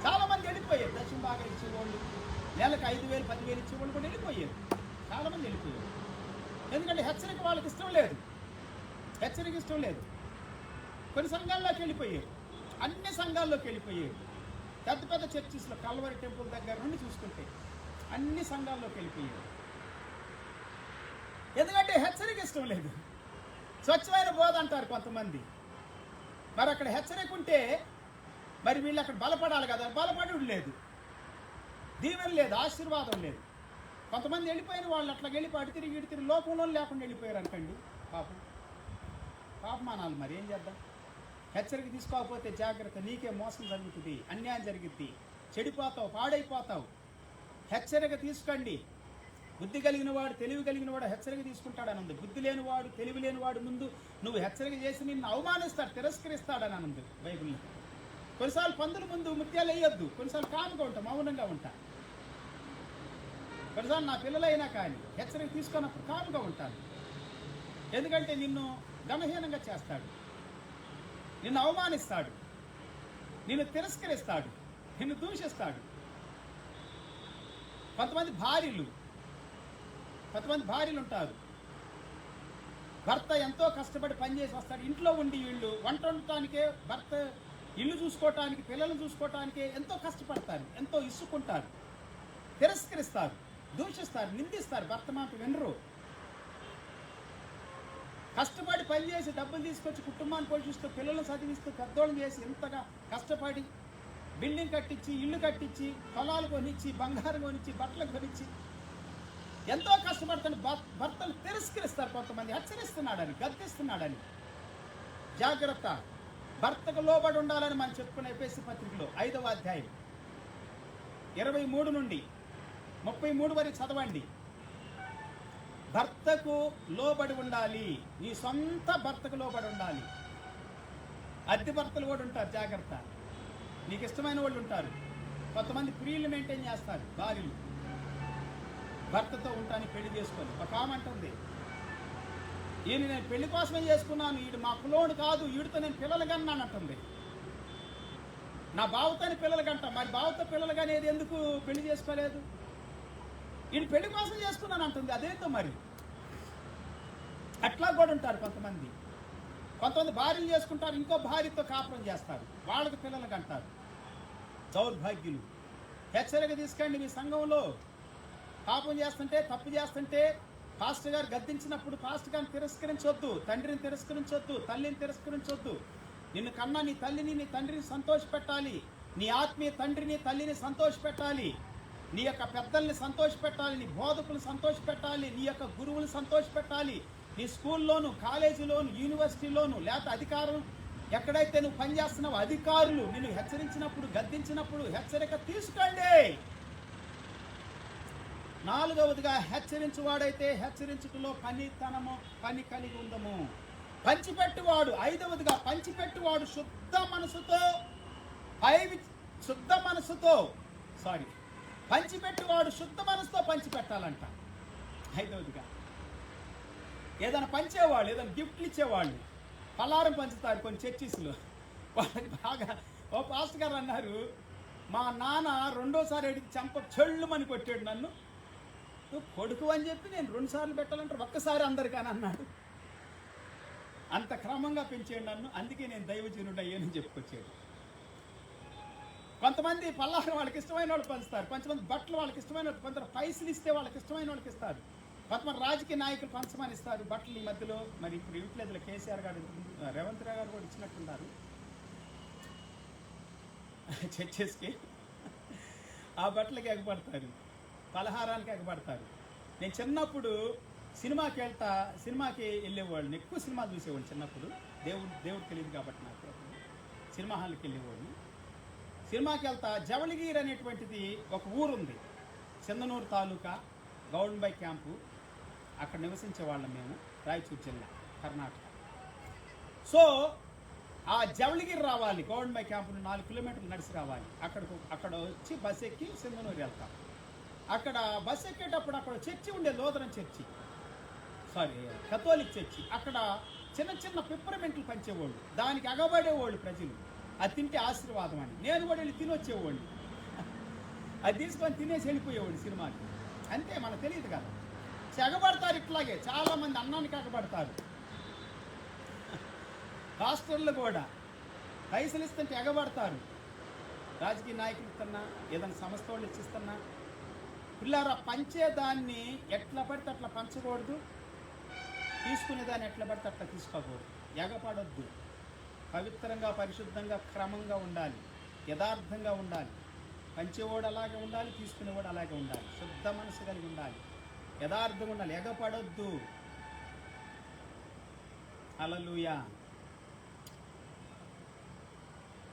చాలామంది వెళ్ళిపోయారు. దశంభాగాలు ఇచ్చేవాళ్ళు, నెలకు 5,000, 10,000 ఇచ్చేవాళ్ళు కూడా వెళ్ళిపోయారు. చాలామంది వెళ్ళిపోయారు. ఎందుకంటే హెచ్చరిక వాళ్ళకి ఇష్టం లేదు, హెచ్చరిక ఇష్టం లేదు. కొన్ని సంఘాల్లోకి వెళ్ళిపోయారు, అన్ని సంఘాల్లోకి వెళ్ళిపోయారు. పెద్ద పెద్ద చర్చిస్లో కల్వరి టెంపుల్ దగ్గర నుండి చూసుకుంటే అన్ని సంఘాల్లోకి వెళ్ళిపోయారు. ఎందుకంటే హెచ్చరిక ఇష్టం లేదు. స్వచ్ఛమైన బోధ అంటారు కొంతమంది. మరి అక్కడ హెచ్చరిక ఉంటే మరి వీళ్ళు అక్కడ బలపడాలి కదా, బలపడడం లేదు, దీవెన లేదు, ఆశీర్వాదం లేదు. కొంతమంది వెళ్ళిపోయిన వాళ్ళు అట్లా వెళ్ళిపోయి తిరిగి లోకంలో లేకుండా వెళ్ళిపోయారు అనుకోండి. పాపమానాలు. మరి ఏం చేద్దాం? హెచ్చరిక తీసుకోకపోతే జాగ్రత్త, నీకే మోసం జరుగుతుంది, అన్యాయం జరుగుద్ది, చెడిపోతావు, పాడైపోతావు. హెచ్చరిక తీసుకోండి. బుద్ధి కలిగిన వాడు, తెలివి కలిగిన వాడు హెచ్చరిక తీసుకుంటాడని ఉంది. బుద్ధి లేనివాడు, తెలివి లేనివాడు ముందు నువ్వు హెచ్చరిక చేసి నిన్ను అవమానిస్తాడు, తిరస్కరిస్తాడని ఉంది బైబిల్లో. కొన్నిసార్లు పందుల ముందు ముత్యాలు వేయొద్దు. కొన్నిసార్లు కాముగా ఉంటా, మౌనంగా ఉంటా. కొన్నిసార్లు నా పిల్లలైనా కానీ హెచ్చరిక తీసుకున్నప్పుడు కాముగా ఉంటాను. ఎందుకంటే నిన్ను గమహీనంగా చేస్తాడు, నిన్ను అవమానిస్తాడు, నిన్ను తిరస్కరిస్తాడు, నిన్ను దూషిస్తాడు. కొంతమంది భార్యలు ఉంటారు. భర్త ఎంతో కష్టపడి పనిచేసి వస్తాడు, ఇంట్లో ఉండి వీళ్ళు వంట వండటానికే, భర్త ఇల్లు చూసుకోవటానికి, పిల్లలను చూసుకోవటానికే ఎంతో కష్టపడతారు, ఎంతో ఇసుకుంటారు, తిరస్కరిస్తారు, దూషిస్తారు, నిందిస్తారు. భర్త మాట వినరు. కష్టపడి పనిచేసి డబ్బులు తీసుకొచ్చి కుటుంబాన్ని పోషిస్తూ, పిల్లలను చదివిస్తూ, పెద్దోళ్ళని చేసి ఎంతగా కష్టపడి బిల్డింగ్ కట్టించి, ఇల్లు కట్టించి, పొలాలు కొనిచ్చి, బంగారం కొనిచ్చి, బట్టలు కొనిచ్చి ఎంతో కష్టపడతాను. భర్తలు తిరస్కరిస్తారు. కొంతమంది హెచ్చరిస్తున్నాడని, గద్దిస్తున్నాడని. జాగ్రత్త. భర్తకు లోబడి ఉండాలని మనం చెప్పుకునే ఎఫెసీ పత్రికలో 5వ అధ్యాయం 23 నుండి 33 వరకు చదవండి. భర్తకు లోబడి ఉండాలి. నీ సొంత భర్తకు లోబడి ఉండాలి. అద్దె భర్తలు కూడా ఉంటారు, జాగ్రత్త. నీకు ఇష్టమైన వాళ్ళు ఉంటారు. కొంతమంది ప్రియులు మెయింటైన్ చేస్తారు. భార్యలు భర్తతో ఉంటానికి పెళ్లి చేసుకొని. ఒక ఆమె అంటుంది, ఈయన నేను పెళ్లి కోసమే చేసుకున్నాను, వీడు మా కులోడు కాదు, వీడితో నేను పిల్లలు కన్నానంటుంది. నా బావతోని పిల్లలు కంట, మరి బావతో పిల్లలు కనేది ఎందుకు పెళ్లి చేసుకోలేదు? ఈయన పెళ్లి కోసం చేసుకున్నాను అంటుంది. అదేంటో మరి. అట్లా కూడా ఉంటారు కొంతమంది. కొంతమంది భార్యలు చేసుకుంటారు, ఇంకో భార్యతో కాపురం చేస్తారు, వాళ్ళకి పిల్లలు కంటారు. దౌర్భాగ్యులు. హెచ్చరిక తీసుకోండి. మీ సంఘంలో పాపం చేస్తుంటే, తప్పు చేస్తుంటే పాస్టర్ గారు గద్దించినప్పుడు పాస్టర్ గారిని తిరస్కరించొద్దు, తండ్రిని తిరస్కరించొద్దు, తల్లిని తిరస్కరించొద్దు. నిన్ను కన్నా నీ తల్లిని, నీ తండ్రిని సంతోషపెట్టాలి. నీ ఆత్మీయ తండ్రిని, తల్లిని సంతోషపెట్టాలి. నీ యొక్క పెద్దల్ని సంతోషపెట్టాలి. నీ బోధకులను సంతోషపెట్టాలి. నీ యొక్క గురువులు సంతోషపెట్టాలి. నీ స్కూల్లోను, కాలేజీలోను, యూనివర్సిటీలోను, లేకపోతే అధికారం ఎక్కడైతే నువ్వు పనిచేస్తున్నావు, అధికారులు నిన్ను హెచ్చరించినప్పుడు, గద్దించినప్పుడు హెచ్చరిక తీసుకోండి. నాలుగవదిగా, హెచ్చరించువాడైతే హెచ్చరించుటలో పని కలిగి ఉందము. పంచిపెట్టువాడు. ఐదవదిగా, పంచిపెట్టువాడు శుద్ధ మనసుతో పంచిపెట్టువాడు శుద్ధ మనసుతో పంచిపెట్టాలంట. ఐదవదిగా, ఏదైనా పంచేవాళ్ళు, ఏదైనా గిఫ్ట్లు ఇచ్చేవాళ్ళు పలారం పంచుతారు కొన్ని చర్చిస్లో. వాళ్ళకి బాగా, ఓ పాస్టర్ గారు అన్నారు, మా నాన్న రెండోసారి అడిగి చెళ్ళుమని కొట్టాడు నన్ను. నువ్వు కొడుకు అని చెప్పి నేను 2 సార్లు పెట్టాలంటారు, ఒక్కసారి అందరికని అన్నాడు. అంత క్రమంగా పెంచాడు నన్ను, అందుకే నేను దైవజనుడు అయ్యానని చెప్పుకొచ్చాడు. కొంతమంది పల్లారం వాళ్ళకి ఇష్టమైన వాళ్ళు పంచుతారు, కొంతమంది బట్టలు వాళ్ళకి ఇష్టమైన వాళ్ళు, కొందరు పైసలు ఇస్తే వాళ్ళకి ఇష్టమైన వాళ్ళకి ఇస్తారు, కొంతమంది రాజకీయ నాయకులు పంచమని ఇస్తారు బట్టలు. ఈ మధ్యలో మరి ఇప్పుడు ఇవ్వట్లేదు, కేసీఆర్ గారు, రేవంత్ రావు గారు కూడా ఇచ్చినట్టున్నారు చర్చెస్కి. ఆ బట్టలకి ఎగబడతారు, పలహారానికి ఎగబడతారు. నేను చిన్నప్పుడు సినిమాకి వెళ్ళేవాళ్ళని, ఎక్కువ సినిమా చూసేవాళ్ళు చిన్నప్పుడు. దేవుడు తెలియదు కాబట్టి నాకు సినిమా హాల్కి వెళ్ళేవాడిని. సినిమాకి వెళ్తా జవళగిరి అనేటువంటిది ఒక ఊరుంది, చందనూరు తాలూకా, గౌడంబై క్యాంపు. అక్కడ నివసించే వాళ్ళం మేము, రాయచూరు జిల్లా, కర్ణాటక. సో ఆ జవళగిరి రావాలి, గౌడంబై క్యాంపు నుండి 4 కిలోమీటర్లు నడిచి రావాలి. అక్కడ వచ్చి బస్ ఎక్కి చందనూరు వెళ్తాం. అక్కడ బస్ ఎక్కేటప్పుడు అక్కడ చర్చి ఉండే, లూథరన్ చర్చి, కథోలిక్ చర్చి. అక్కడ చిన్న చిన్న పిప్పరమెంట్లు పంచేవాళ్ళు, దానికి ఎగబడేవాళ్ళు ప్రజలు. అది తింటే ఆశీర్వాదం అని. నేను కూడా వెళ్ళి తినొచ్చేవాడిని. అది తీసుకొని తినేసి వెళ్ళిపోయేవాడు సినిమాకి. అంతే, మనకు తెలియదు కదా. ఎగబడతారు ఇట్లాగే చాలామంది, అన్నానికి ఎగబడతారు. పాస్టర్లు కూడా పైసలు ఇస్తుంటే ఎగబడతారు. రాజకీయ నాయకులు ఇస్తున్నా, ఏదైనా సంస్థ వాళ్ళు ఇచ్చిస్తున్నా. పిల్లారా, పంచేదాన్ని ఎట్లా పడితే అట్లా పంచకూడదు, తీసుకునేదాన్ని ఎట్లా పడితే అట్లా తీసుకోకూడదు. ఎగపడొద్దు. పవిత్రంగా, పరిశుద్ధంగా, క్రమంగా ఉండాలి, యథార్థంగా ఉండాలి. పంచేవాడు అలాగే ఉండాలి, తీసుకునేవాడు అలాగే ఉండాలి. శుద్ధ మనసు కలిగి ఉండాలి, యథార్థంగా ఉండాలి, ఎగపడొద్దు. హల్లెలూయా,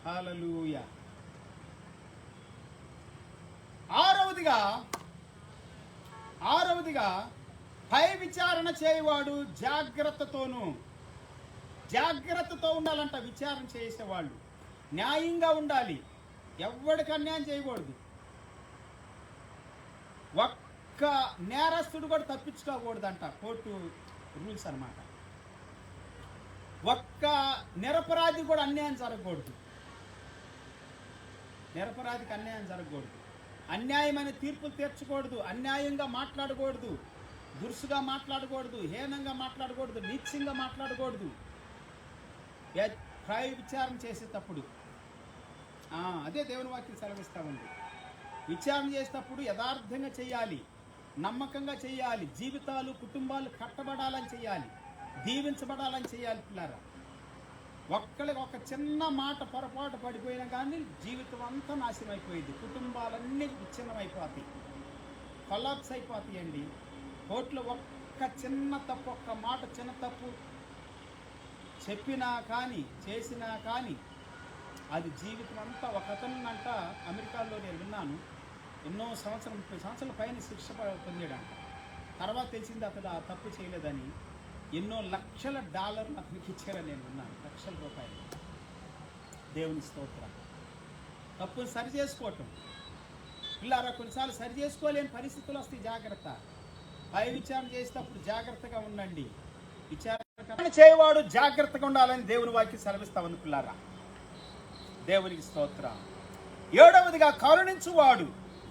హల్లెలూయా. ఆరవదిగా పై విచారణ చేయవాడు జాగ్రత్తతో ఉండాలంట. విచారణ చేసేవాళ్ళు న్యాయంగా ఉండాలి, ఎవరికి అన్యాయం చేయకూడదు. ఒక్క నేరస్తుడు కూడా తప్పించుకోకూడదంట, కోర్టు రూల్స్ అన్నమాట. ఒక్క నిరపరాధి కూడా అన్యాయం జరగకూడదు, నిరపరాధికి అన్యాయం జరగకూడదు. అన్యాయమైన తీర్పులు తీర్చకూడదు, అన్యాయంగా మాట్లాడకూడదు, దురుసుగా మాట్లాడకూడదు, హీనంగా మాట్లాడకూడదు, నీచంగా మాట్లాడకూడదు. విచారణ చేసేటప్పుడు అదే దేవుని వాక్యం సెలవిస్తూ ఉంది. విచారణ చేసేటప్పుడు యథార్థంగా చేయాలి, నమ్మకంగా చేయాలి. జీవితాలు, కుటుంబాలు కట్టబడాలని చేయాలి, దీవించబడాలని చేయాలి. పిల్లారా, ఒక్కళ్ళకి ఒక చిన్న మాట పొరపాటు పడిపోయినా కానీ జీవితం అంతా నాశనం అయిపోయింది, కుటుంబాలన్నీ విచ్ఛిన్నమైపోతాయి, కొలాప్స్ అయిపోతాయండి. కోర్టులో ఒక్క చిన్న తప్పు, ఒక్క మాట చిన్న తప్పు చెప్పినా కానీ, చేసినా కానీ అది జీవితం అంతా. ఒక అతనంట అమెరికాలో నేను విన్నాను, ఎన్నో 30 సంవత్సరాల పైన శిక్ష పొందాడంట. తర్వాత తెలిసింది అతడు ఆ తప్పు చేయలేదని. ఎన్నో లక్షల డాలర్లు అతనికి ఇచ్చారని నేను విన్నాను, లక్షల రూపాయలు. దేవుని స్తోత్రం. తప్పును సరి చేసుకోవటం. పిల్లారా, కొన్నిసార్లు సరి చేసుకోలేని పరిస్థితులు వస్తాయి, జాగ్రత్త. పై విచారణ చేసేటప్పుడు జాగ్రత్తగా ఉండండి. విచారణ చేయవాడు జాగ్రత్తగా ఉండాలని దేవుని వాక్యం సెలవిస్తా ఉంది పిల్లారా. దేవునికి స్తోత్రం. 7వదిగా కరుణించువాడు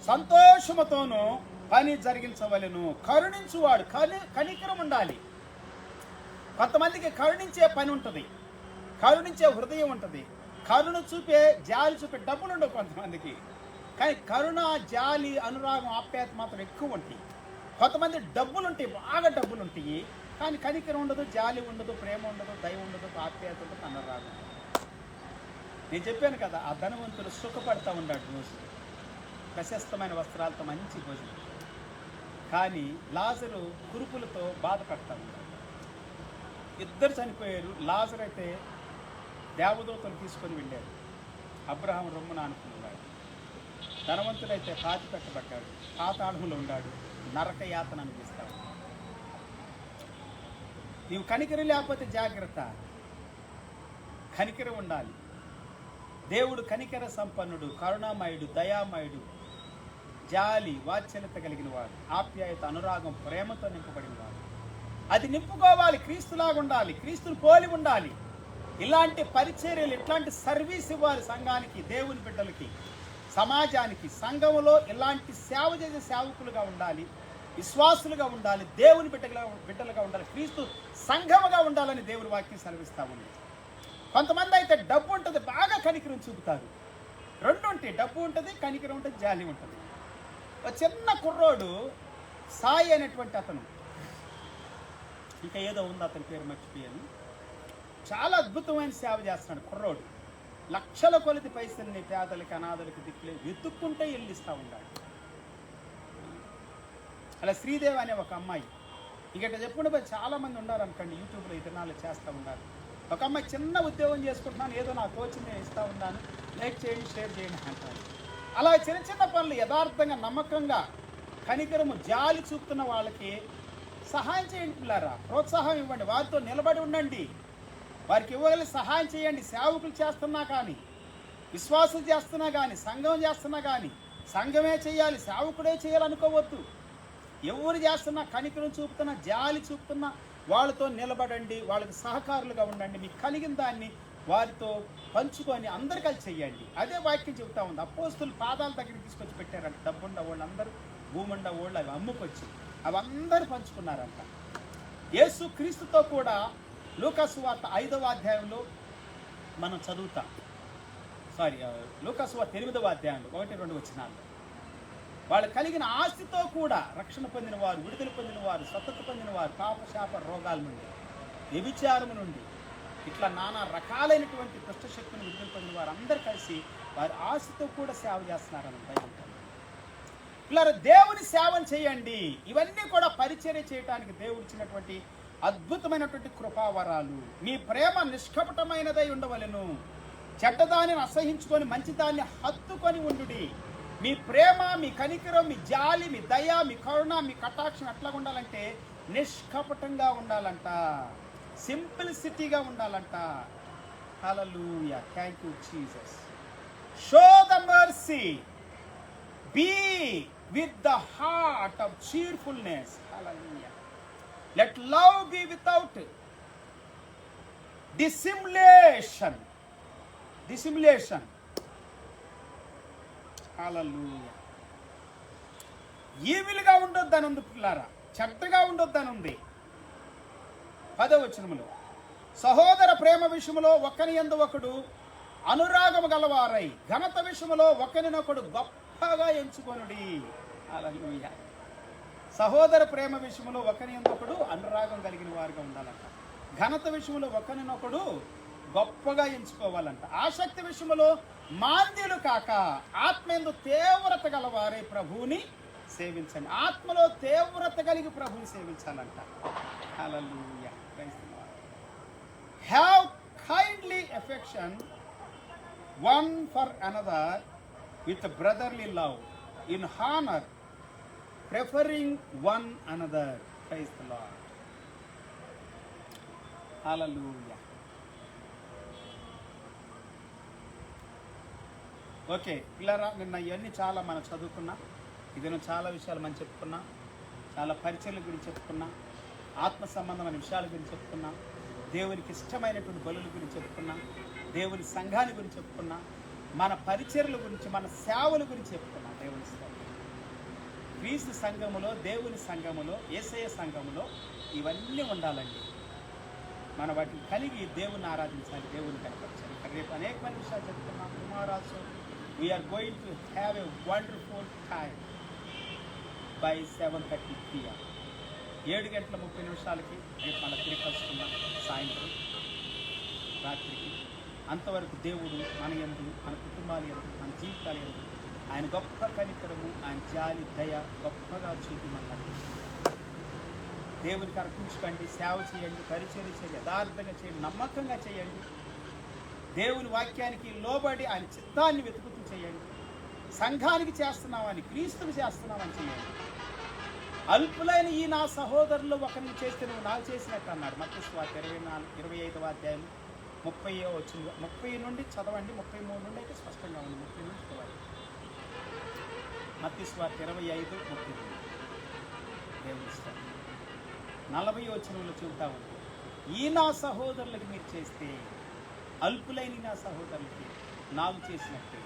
సంతోషముతోనూ పని జరిగించవలెను. కరుణించువాడు, కనికరం ఉండాలి. కొంతమందికి కరుణించే పని ఉంటుంది, కరుణించే హృదయం ఉంటుంది, కరుణ చూపే జాలి చూపే డబ్బులు ఉండవు కొంతమందికి. కానీ కరుణ, జాలి, అనురాగం, ఆప్యాయత మాత్రం ఎక్కువ ఉంటాయి. కొంతమంది డబ్బులు ఉంటాయి, బాగా డబ్బులు ఉంటాయి, కానీ కనికరం ఉండదు, జాలి ఉండదు, ప్రేమ ఉండదు, దయ ఉండదు, ఆప్యాయత ఉండదు, అనురాగం. నేను చెప్పాను కదా, ఆ ధనవంతుడు సుఖపడతా ఉన్నాడు రోజు, ప్రశస్తమైన వస్త్రాలతో మంచి భోజనం. కానీ లాజరు కురుపులతో బాధపడతా ఉన్నాడు. ఇద్దరు చనిపోయారు. లాజరు అయితే దేవదూతలు తీసుకొని వెళ్ళారు, అబ్రహాం రొమ్మున అనుకున్నాడు. ధనవంతుడైతే పాతి పెట్టబడ్డాడు, పాతాళంలో ఉన్నాడు, నరక యాతన అనిపిస్తాడు. నీవు కనికరం లేకపోతే జాగ్రత్త, కనికరం ఉండాలి. దేవుడు కనికర సంపన్నుడు, కరుణామయుడు, దయామయుడు, జాలి, వాత్సల్యత కలిగిన వాడు, ఆప్యాయత, అనురాగం, ప్రేమతో నింపబడిన వాడు. అది నింపుకోవాలి, క్రీస్తులాగా ఉండాలి, క్రీస్తుని పోలి ఉండాలి. ఇలాంటి పరిచర్యలు, ఇట్లాంటి సర్వీస్ ఇవ్వాలి సంఘానికి, దేవుని బిడ్డలకి, సమాజానికి. సంఘంలో ఇలాంటి సేవ చేసే సేవకులుగా ఉండాలి, విశ్వాసులుగా ఉండాలి, దేవుని బిడ్డలుగా ఉండాలి, క్రీస్తు సంఘముగా ఉండాలని దేవుని వాక్యం సెలవిస్తా ఉంది. కొంతమంది అయితే డబ్బు ఉంటుంది, బాగా కనికరం చూపుతారు. రెండు ఉంటాయి, డబ్బు ఉంటుంది, కనికరం ఉంటుంది, జాలి ఉంటుంది. ఒక చిన్న కుర్రోడు సాయి అనేటువంటి అతను, ఇంకా ఏదో ఉంది అతని పేరు మర్చిపోయాను, చాలా అద్భుతమైన సేవ చేస్తున్నాడు కుర్రోడు. లక్షల కొలది పైసల్ని పేదలకి, అనాథలకి, దిక్కులే వెతుక్కుంటే ఇల్లిస్తూ ఉన్నాడు. అలా శ్రీదేవి అనే ఒక అమ్మాయి, ఇంకట చెప్పుకుంటే చాలామంది ఉన్నారు అనుకోండి, యూట్యూబ్లో ఈ దినాలు చేస్తూ ఉన్నారు. ఒక అమ్మాయి చిన్న ఉద్యోగం చేసుకుంటున్నాను, ఏదో నాకు తోచింది నేను ఇస్తూ ఉన్నాను, లైక్ చేయండి, షేర్ చేయండి అంటాను. అలా చిన్న చిన్న పనులు యథార్థంగా, నమ్మకంగా, కనికరము, జాలి చూపుతున్న వాళ్ళకి సహాయం చేయండి పిల్లారా, ప్రోత్సాహం ఇవ్వండి, వారితో నిలబడి ఉండండి, వారికి ఇవ్వగలి సహాయం చేయండి. సేవకులు చేస్తున్నా కానీ, విశ్వాసం చేస్తున్నా కానీ, సంఘం చేస్తున్నా కానీ, సంఘమే చేయాలి, సేవకుడే చేయాలనుకోవద్దు. ఎవరు చేస్తున్నా కనికరం చూపుతున్నా, జాలి చూపుతున్నా వాళ్ళతో నిలబడండి, వాళ్ళకి సహకారులుగా ఉండండి. మీకు కలిగిన దాన్ని వారితో పంచుకొని అందరు కలిసి చెయ్యండి. అదే వాక్యం చెబుతా ఉంది. అపోస్తులు పాదాల దగ్గరికి తీసుకొచ్చి పెట్టారంట. డబ్బుండ వాళ్ళు అందరూ, భూముండ వాళ్ళు అవి అమ్ముకొచ్చి అవి అందరూ పంచుకున్నారంట. యేసు క్రీస్తుతో కూడా లూకాసు సువార్త 5వ అధ్యాయంలో మనం చదువుతాం. లూకాసు సువార్త 8వ అధ్యాయంలో 1-2 వచనాలు. వాళ్ళు కలిగిన ఆస్తితో కూడా రక్షణ పొందిన వారు, విడుదల పొందిన వారు, స్వతంత్ర పొందిన వారు, పాపశాప రోగాల నుండి, వ్యభిచారము నుండి, ఇట్లా నానా రకాలైనటువంటి దుష్టశక్తిని విడుదల పొందిన వారు అందరూ కలిసి వారి ఆస్తితో కూడా సేవ చేస్తున్నారని బైబిల్. ఇలా దేవుని సేవను చేయండి. ఇవన్నీ కూడా పరిచర్య చేయడానికి దేవుడు ఇచ్చినటువంటి అద్భుతమైనటువంటి కృపావరాలు. మీ ప్రేమ నిష్కపటమైనదై ఉండవలెను. చెడ్డదానిని అసహించుకొని మంచిదాన్ని హత్తుకొని ఉండుడి. మీ ప్రేమ, మీ కనికరం, మీ జాలి, మీ దయ, మీ కరుణ, మీ కటాక్షం ఎట్లా ఉండాలంటే నిష్కపటంగా ఉండాలంట, సింప్లిసిటీగా ఉండాలంట. Hallelujah, thank you Jesus. Show the mercy, be with the heart of cheerfulness. Hallelujah. Let love be without dissimulation. Hallelujah. ఈవిల్గా ఉండొద్దని ఉంది పిల్లారా, చెడ్డగా ఉండొద్దని ఉంది. 10వ వచనములో సహోదర ప్రేమ విషయములో ఒకని యందు ఒకడు అనురాగము గలవారై, ఘనత విషయములో ఒకరినొకడు గొప్పగా ఎంచుకొనుడి. హల్లెలూయా. సహోదర ప్రేమ విషయంలో ఒకరి యందు ఒకడు అనురాగం కలిగిన వారుగా ఉండాలంట. ఘనత విషయంలో ఒకరినొకడు గొప్పగా ఎంచుకోవాలంట. ఆసక్తి విషయంలో మాంద్యులు కాక ఆత్మయందు తీవ్రత గలవారే ప్రభువుని సేవించండి. ఆత్మలో తీవ్రత కలిగి ప్రభువుని సేవించాలంట. Hallelujah. Praise the lord. Have kindly affection one for another with brotherly love, in honor, preferring one another. Praise the Lord. Hallelujah. Okay పిల్లరా, నిన్న ఇవన్నీ చాలా మనం చదువుకున్నా, ఇదైనా చాలా విషయాలు మనం చెప్పుకున్నా, చాలా పరిచయాల గురించి చెప్పుకున్నా. ఆత్మ సంబంధమైన విషయాల గురించి చెప్పుకున్నాం, దేవునికి ఇష్టమైనటువంటి బలుల గురించి చెప్పుకున్నాం, దేవుని సంఘాన్ని గురించి చెప్పుకున్నాం, మన పరిచర్ల గురించి, మన సేవల గురించి చెప్పుకున్నాం. దేవుని క్రీస్తు సంఘములో, దేవుని సంఘములో, యేసయ్య సంఘములో ఇవన్నీ ఉండాలండి. మనం వాటిని కలిగి దేవుని ఆరాధించాలి, దేవుని కనపరచాలి. రేపు అనేకమైన విషయాలు చెప్తున్నాం. Tomorrow we are going to have a wonderful time by 7:30 PM. 7:30 రేపు మన తిరిగి కలుసుకున్నాం సాయంత్రం రాత్రికి. అంతవరకు దేవుడు మన యందు, మన కుటుంబాల యందు, మన జీవితాల యందు ఆయన గొప్ప కనికరము, ఆయన జాలి, దయ గొప్పగా చూపిమన్నది. దేవునికి అర్పించుకోండి, సేవ చేయండి, పరిచర్య చేయండి, యథార్థంగా చేయండి, నమ్మకంగా చేయండి. దేవుని వాక్యానికి లోబడి ఆయన చిత్తాన్ని వెతుకుతూ చేయండి. సంఘానికి చేస్తున్నామని, క్రీస్తుకు చేస్తున్నామని చేయండి. అల్పులైన ఈ నా సహోదరులు ఒకరిని చేస్తే నువ్వు నాకు చేసినట్టు అన్నాడు. మత్తయి సువార్త 25వ అధ్యాయం 30 నుండి చదవండి. 33 నుండి అయితే స్పష్టంగా ఉంది. 30 నుండి చదవండి. మత్తయి సువార్త 25:32 దేవుని ఇష్టం. 40 చెబుతా ఉంది, ఈ నా సహోదరులకు మీరు చేస్తే, అల్పులైన నా సహోదరులకి నాకు చేసినట్టే,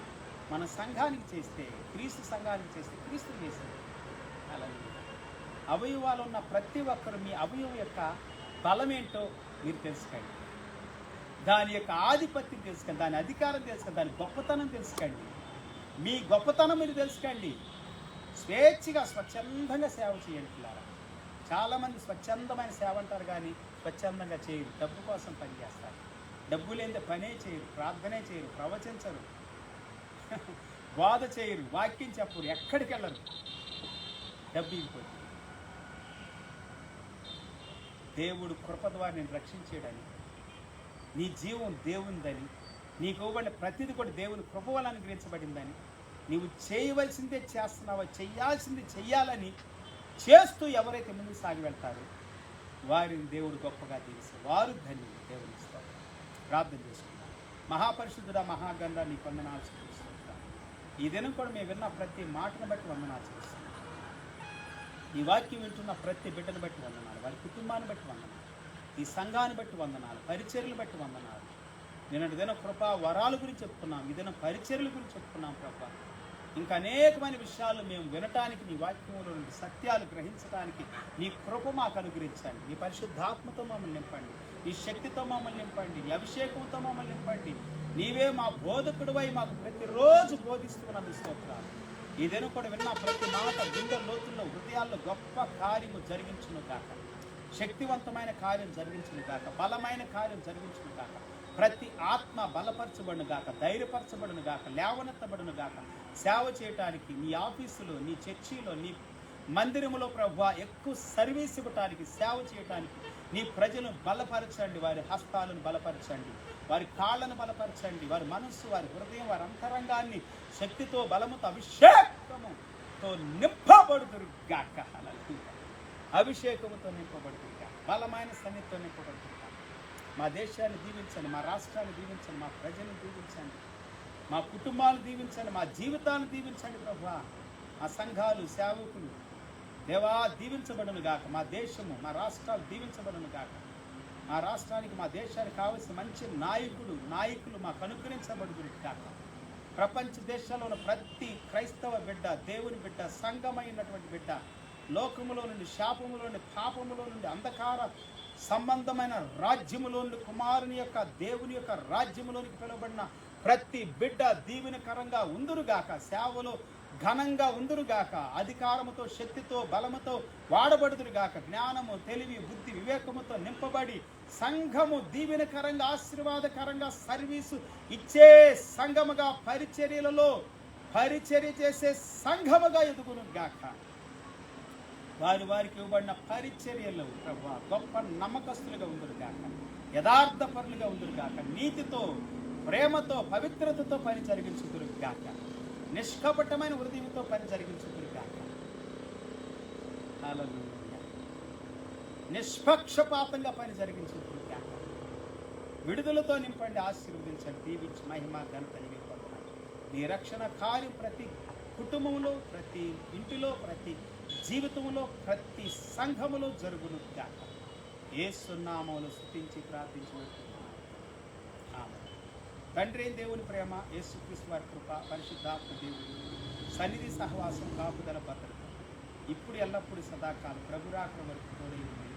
మన సంఘానికి చేస్తే, క్రీస్తు సంఘానికి చేస్తే క్రీస్తు చేసినట్టు. అలాగే అవయవాలు ఉన్న ప్రతి ఒక్కరు మీ అవయవం యొక్క బలమేంటో మీరు తెలుసుకోండి, దాని యొక్క ఆధిపత్యం తెలుసుకోండి, దాని అధికారం తెలుసుకోండి, దాని గొప్పతనం తెలుసుకోండి. మీ గొప్పతనం మీరు తెలుసుకోండి. స్వేచ్ఛగా స్వచ్ఛందంగా సేవ చేయండి పిల్లారా. చాలామంది స్వచ్ఛందమైన సేవ అంటారు కానీ స్వచ్ఛందంగా చేయరు, డబ్బు కోసం పనిచేస్తారు. డబ్బు లేని పనే చేయరు, ప్రార్థనే చేయరు, ప్రవచించరు, బోధ చేయరు, వాక్యం చెప్పరు, ఎక్కడికి వెళ్ళరు. డబ్బు ఇవ్వకపోతే దేవుడు కృప ద్వారా నేను రక్షించేయడని, నీ జీవం దేవుందని, నీకు ఇవ్వబడిన ప్రతిదీ కూడా దేవుని కృప వల్ల అనుగ్రహించబడిందని, నీవు చేయవలసిందే చేస్తున్నావా, చెయ్యాల్సింది చెయ్యాలని చేస్తూ ఎవరైతే ముందుకు సాగి వెళ్తారో వారిని దేవుడు గొప్పగా తీసి వారు ధన్యులు. దేవుని ఇస్తారు. ప్రార్థన చేసుకుంటాం. మహాపరిశుద్ధుడా, మహాగంధ, నీ వందనాలు చెల్లిస్తున్నాం. ఈ దినం కూడా మేము విన్న ప్రతి మాటను బట్టి వందనాలు చెల్లిస్తున్నాం. ఈ వాక్యం వింటున్న ప్రతి బిడ్డను బట్టి వందనాలు, వారి కుటుంబాన్ని బట్టి వందనాలు, ఈ సంఘాన్ని బట్టి వందనాలు, పరిచర్యలు బట్టి వందనాలు. నిన్నటి దిన కృపా వరాల గురించి చెప్పుకున్నాం, ఈ దిన పరిచర్యల గురించి చెప్పుకున్నాం ప్రభా. ఇంకా అనేకమైన విషయాలు మేము వినటానికి, నీ వాక్యంలో నుండి సత్యాలు గ్రహించడానికి నీ కృప మాకు అనుగ్రహించండి. నీ పరిశుద్ధాత్మతో మమ్మల్ని నింపండి, నీ శక్తితో మమ్మల్ని నింపండి, నీ అభిషేకంతో మమ్మల్ని నింపండి. నీవే మా బోధకుడివై మాకు ప్రతిరోజు బోధిస్తున్నందుకు స్తోత్రాలు. ఈ దినం కూడా విన్న ప్రతి మాట గుండె లోతుల్లో, హృదయాల్లో గొప్ప కార్యము జరిగించును గాక, శక్తివంతమైన కార్యం జరిగించును గాక, బలమైన కార్యం జరిగించును గాక. ప్రతి ఆత్మ బలపరచబడును గాక, ధైర్యపరచబడును గాక, లేవనెత్తబడును గాక. సేవ చేయటానికి నీ ఆఫీసులో, నీ చర్చిలో, నీ మందిరములో ప్రభువా ఎక్కువ సర్వీస్ ఇవ్వటానికి, సేవ చేయటానికి నీ ప్రజలను బలపరచండి. వారి హస్తాలను బలపరచండి, వారి కాళ్ళను బలపరచండి, వారి మనస్సు, వారి హృదయం, వారి అంతరంగాన్ని శక్తితో, బలముతో, అభిషేకముతో నింపబడుదురు గాక. అభిషేకముతో నింపబడుదురు గాక, బలమైన సన్నిధితో నింపబడుదురు గాక. మా దేశాన్ని దీవించండి, మా రాష్ట్రాన్ని దీవించండి, మా ప్రజలను దీవించండి, మా కుటుంబాలను దీవించండి, మా జీవితాలను దీవించండి ప్రభువా. మా సంఘాలు, సేవకులు దేవా దీవించబడును గాక. మా దేశము, మా రాష్ట్రాలు దీవించబడును గాక. మా రాష్ట్రానికి, మా దేశానికి కావలసిన మంచి నాయకులు మాకు అనుగ్రహించబడుదురు గాక. ప్రపంచ దేశాల్లో ఉన్న ప్రతి క్రైస్తవ బిడ్డ, దేవుని బిడ్డ, సంఘమైనటువంటి బిడ్డ లోకములో నుండి, శాపములో నుండి, పాపములో నుండి, అంధకార సంబంధమైన రాజ్యములో నుండి కుమారుని యొక్క, దేవుని యొక్క రాజ్యములోనికి పిలువబడిన ప్రతి బిడ్డ దీవెనకరంగా ఉందురుగాక, సేవలో ఘనంగా ఉందురుగాక, అధికారముతో, శక్తితో, బలముతో వాడబడుదురుగాక, జ్ఞానము, తెలివి, బుద్ధి, వివేకముతో నింపబడి సంఘము దీవెనకరంగా, ఆశీర్వాదకరంగా సర్వీసు ఇచ్చే సంఘముగా, పరిచర్యలలో పరిచర్య చేసే సంఘముగా ఎదుగునుగాక. వారికి ఇవ్వబడిన పరిచర్యలు ప్రభువా గొప్ప నమ్మకస్తులుగా ఉందురుగాక, యథార్థపరులుగా ఉందురుగాక, నీతితో, ప్రేమతో, పవిత్రతతో పని జరిగించుదురుగాక, నిష్కపటమైన హృదయంతో పని జరిగించుదురుగాక. హల్లెలూయా. నిష్పక్షపాతంగా పని జరిగించుదురుగాక. విడుదలతో నింపండి, ఆశీర్వదించండి, దీవించి మహిమ ఘనత నీవే పొందాలి. నీ రక్షణ కార్యం ప్రతి కుటుంబంలో, ప్రతి ఇంటిలో, ప్రతి జీవితంలో, ప్రతి సంఘములో జరుగును గాక. యేసు నామములో స్తుతించి ప్రార్థించినట్టు. ఆమేన్. తండ్రి అయిన దేవుని ప్రేమ, యేసుక్రీస్తు వారి కృప, పరిశుద్ధాత్మ దేవుడు సన్నిధి సహవాసం, కాపుదల, భద్రత ఇప్పుడు ఎల్లప్పుడూ సదాకాలం ప్రభురాకడ వరకు తోడై ఉంది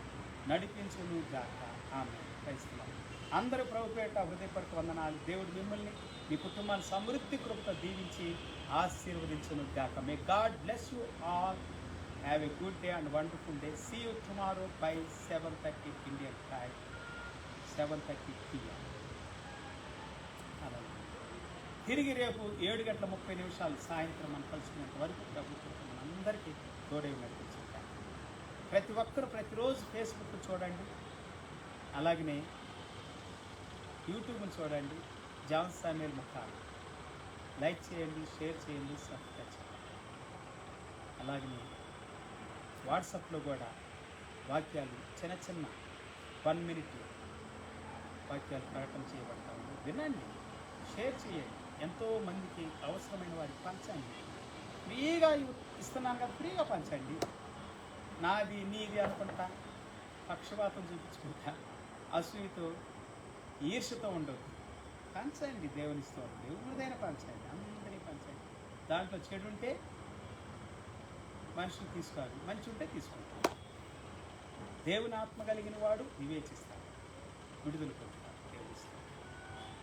నడిపించును గాక. ఆమేన్. క్రైస్తవ అందరూ ప్రభుపేట హృదయపూర్వక వందనాలు. దేవుడు మిమ్మల్ని మీ కుటుంబాన్ని సమృద్ధి కృపతో దీవించి ఆశీర్వదించును గాక. May God bless you all. Have a good day and wonderful day. See you tomorrow by 7:30 Indian time, 7:30 PM. తిరిగి రేపు 7:30 సాయంత్రం మనం కలుసుకునేంత వరకు ప్రభుత్వం మనందరికీ తోడై నడిపించారు. ప్రతి ఒక్కరు ప్రతిరోజు ఫేస్బుక్ చూడండి, అలాగనే యూట్యూబ్ని చూడండి. జాన్ సామ్యూయల్ ముఖాలు లైక్ చేయండి, షేర్ చేయండి, సబ్స్క్రైబ్ చేయండి. అలాగనే వాట్సాప్లో కూడా వాక్యాలు చిన్న చిన్న 1 minute వాక్యాలు ప్రకటన చేయబడతా ఉంది. వినండి, షేర్ చేయండి, ఎంతో మందికి అవసరమైన వారికి పంచండి. ఫ్రీగా ఇస్తున్నాను కదా, ఫ్రీగా పంచండి. నాది నీది అనుకుంటా, పక్షపాతం చూపించుకుంటా, అసూయతో ఈర్ష్యతో ఉండదు. పంచండి, దేవుని స్తోత్రం. ఎవరిదైనా పంచండి, అందరినీ పంచండి. దాంట్లో చెడు ఉంటే మనుషులు తీసుకోవాలి, మంచి ఉంటే తీసుకుంటారు. దేవుని ఆత్మ కలిగిన వాడు వివేచిస్తాడు, విడుదల పొందుతాడు.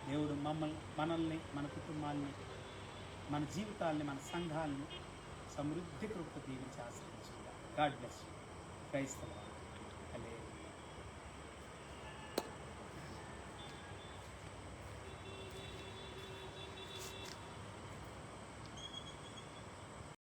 దేవుడు మనల్ని, మన కుటుంబాన్ని, మన జీవితాల్ని, మన సంఘాలని సమృద్ధి కృప దీవించి ఆశీర్వదించుకుంటాడు. God bless you. క్రైస్తవ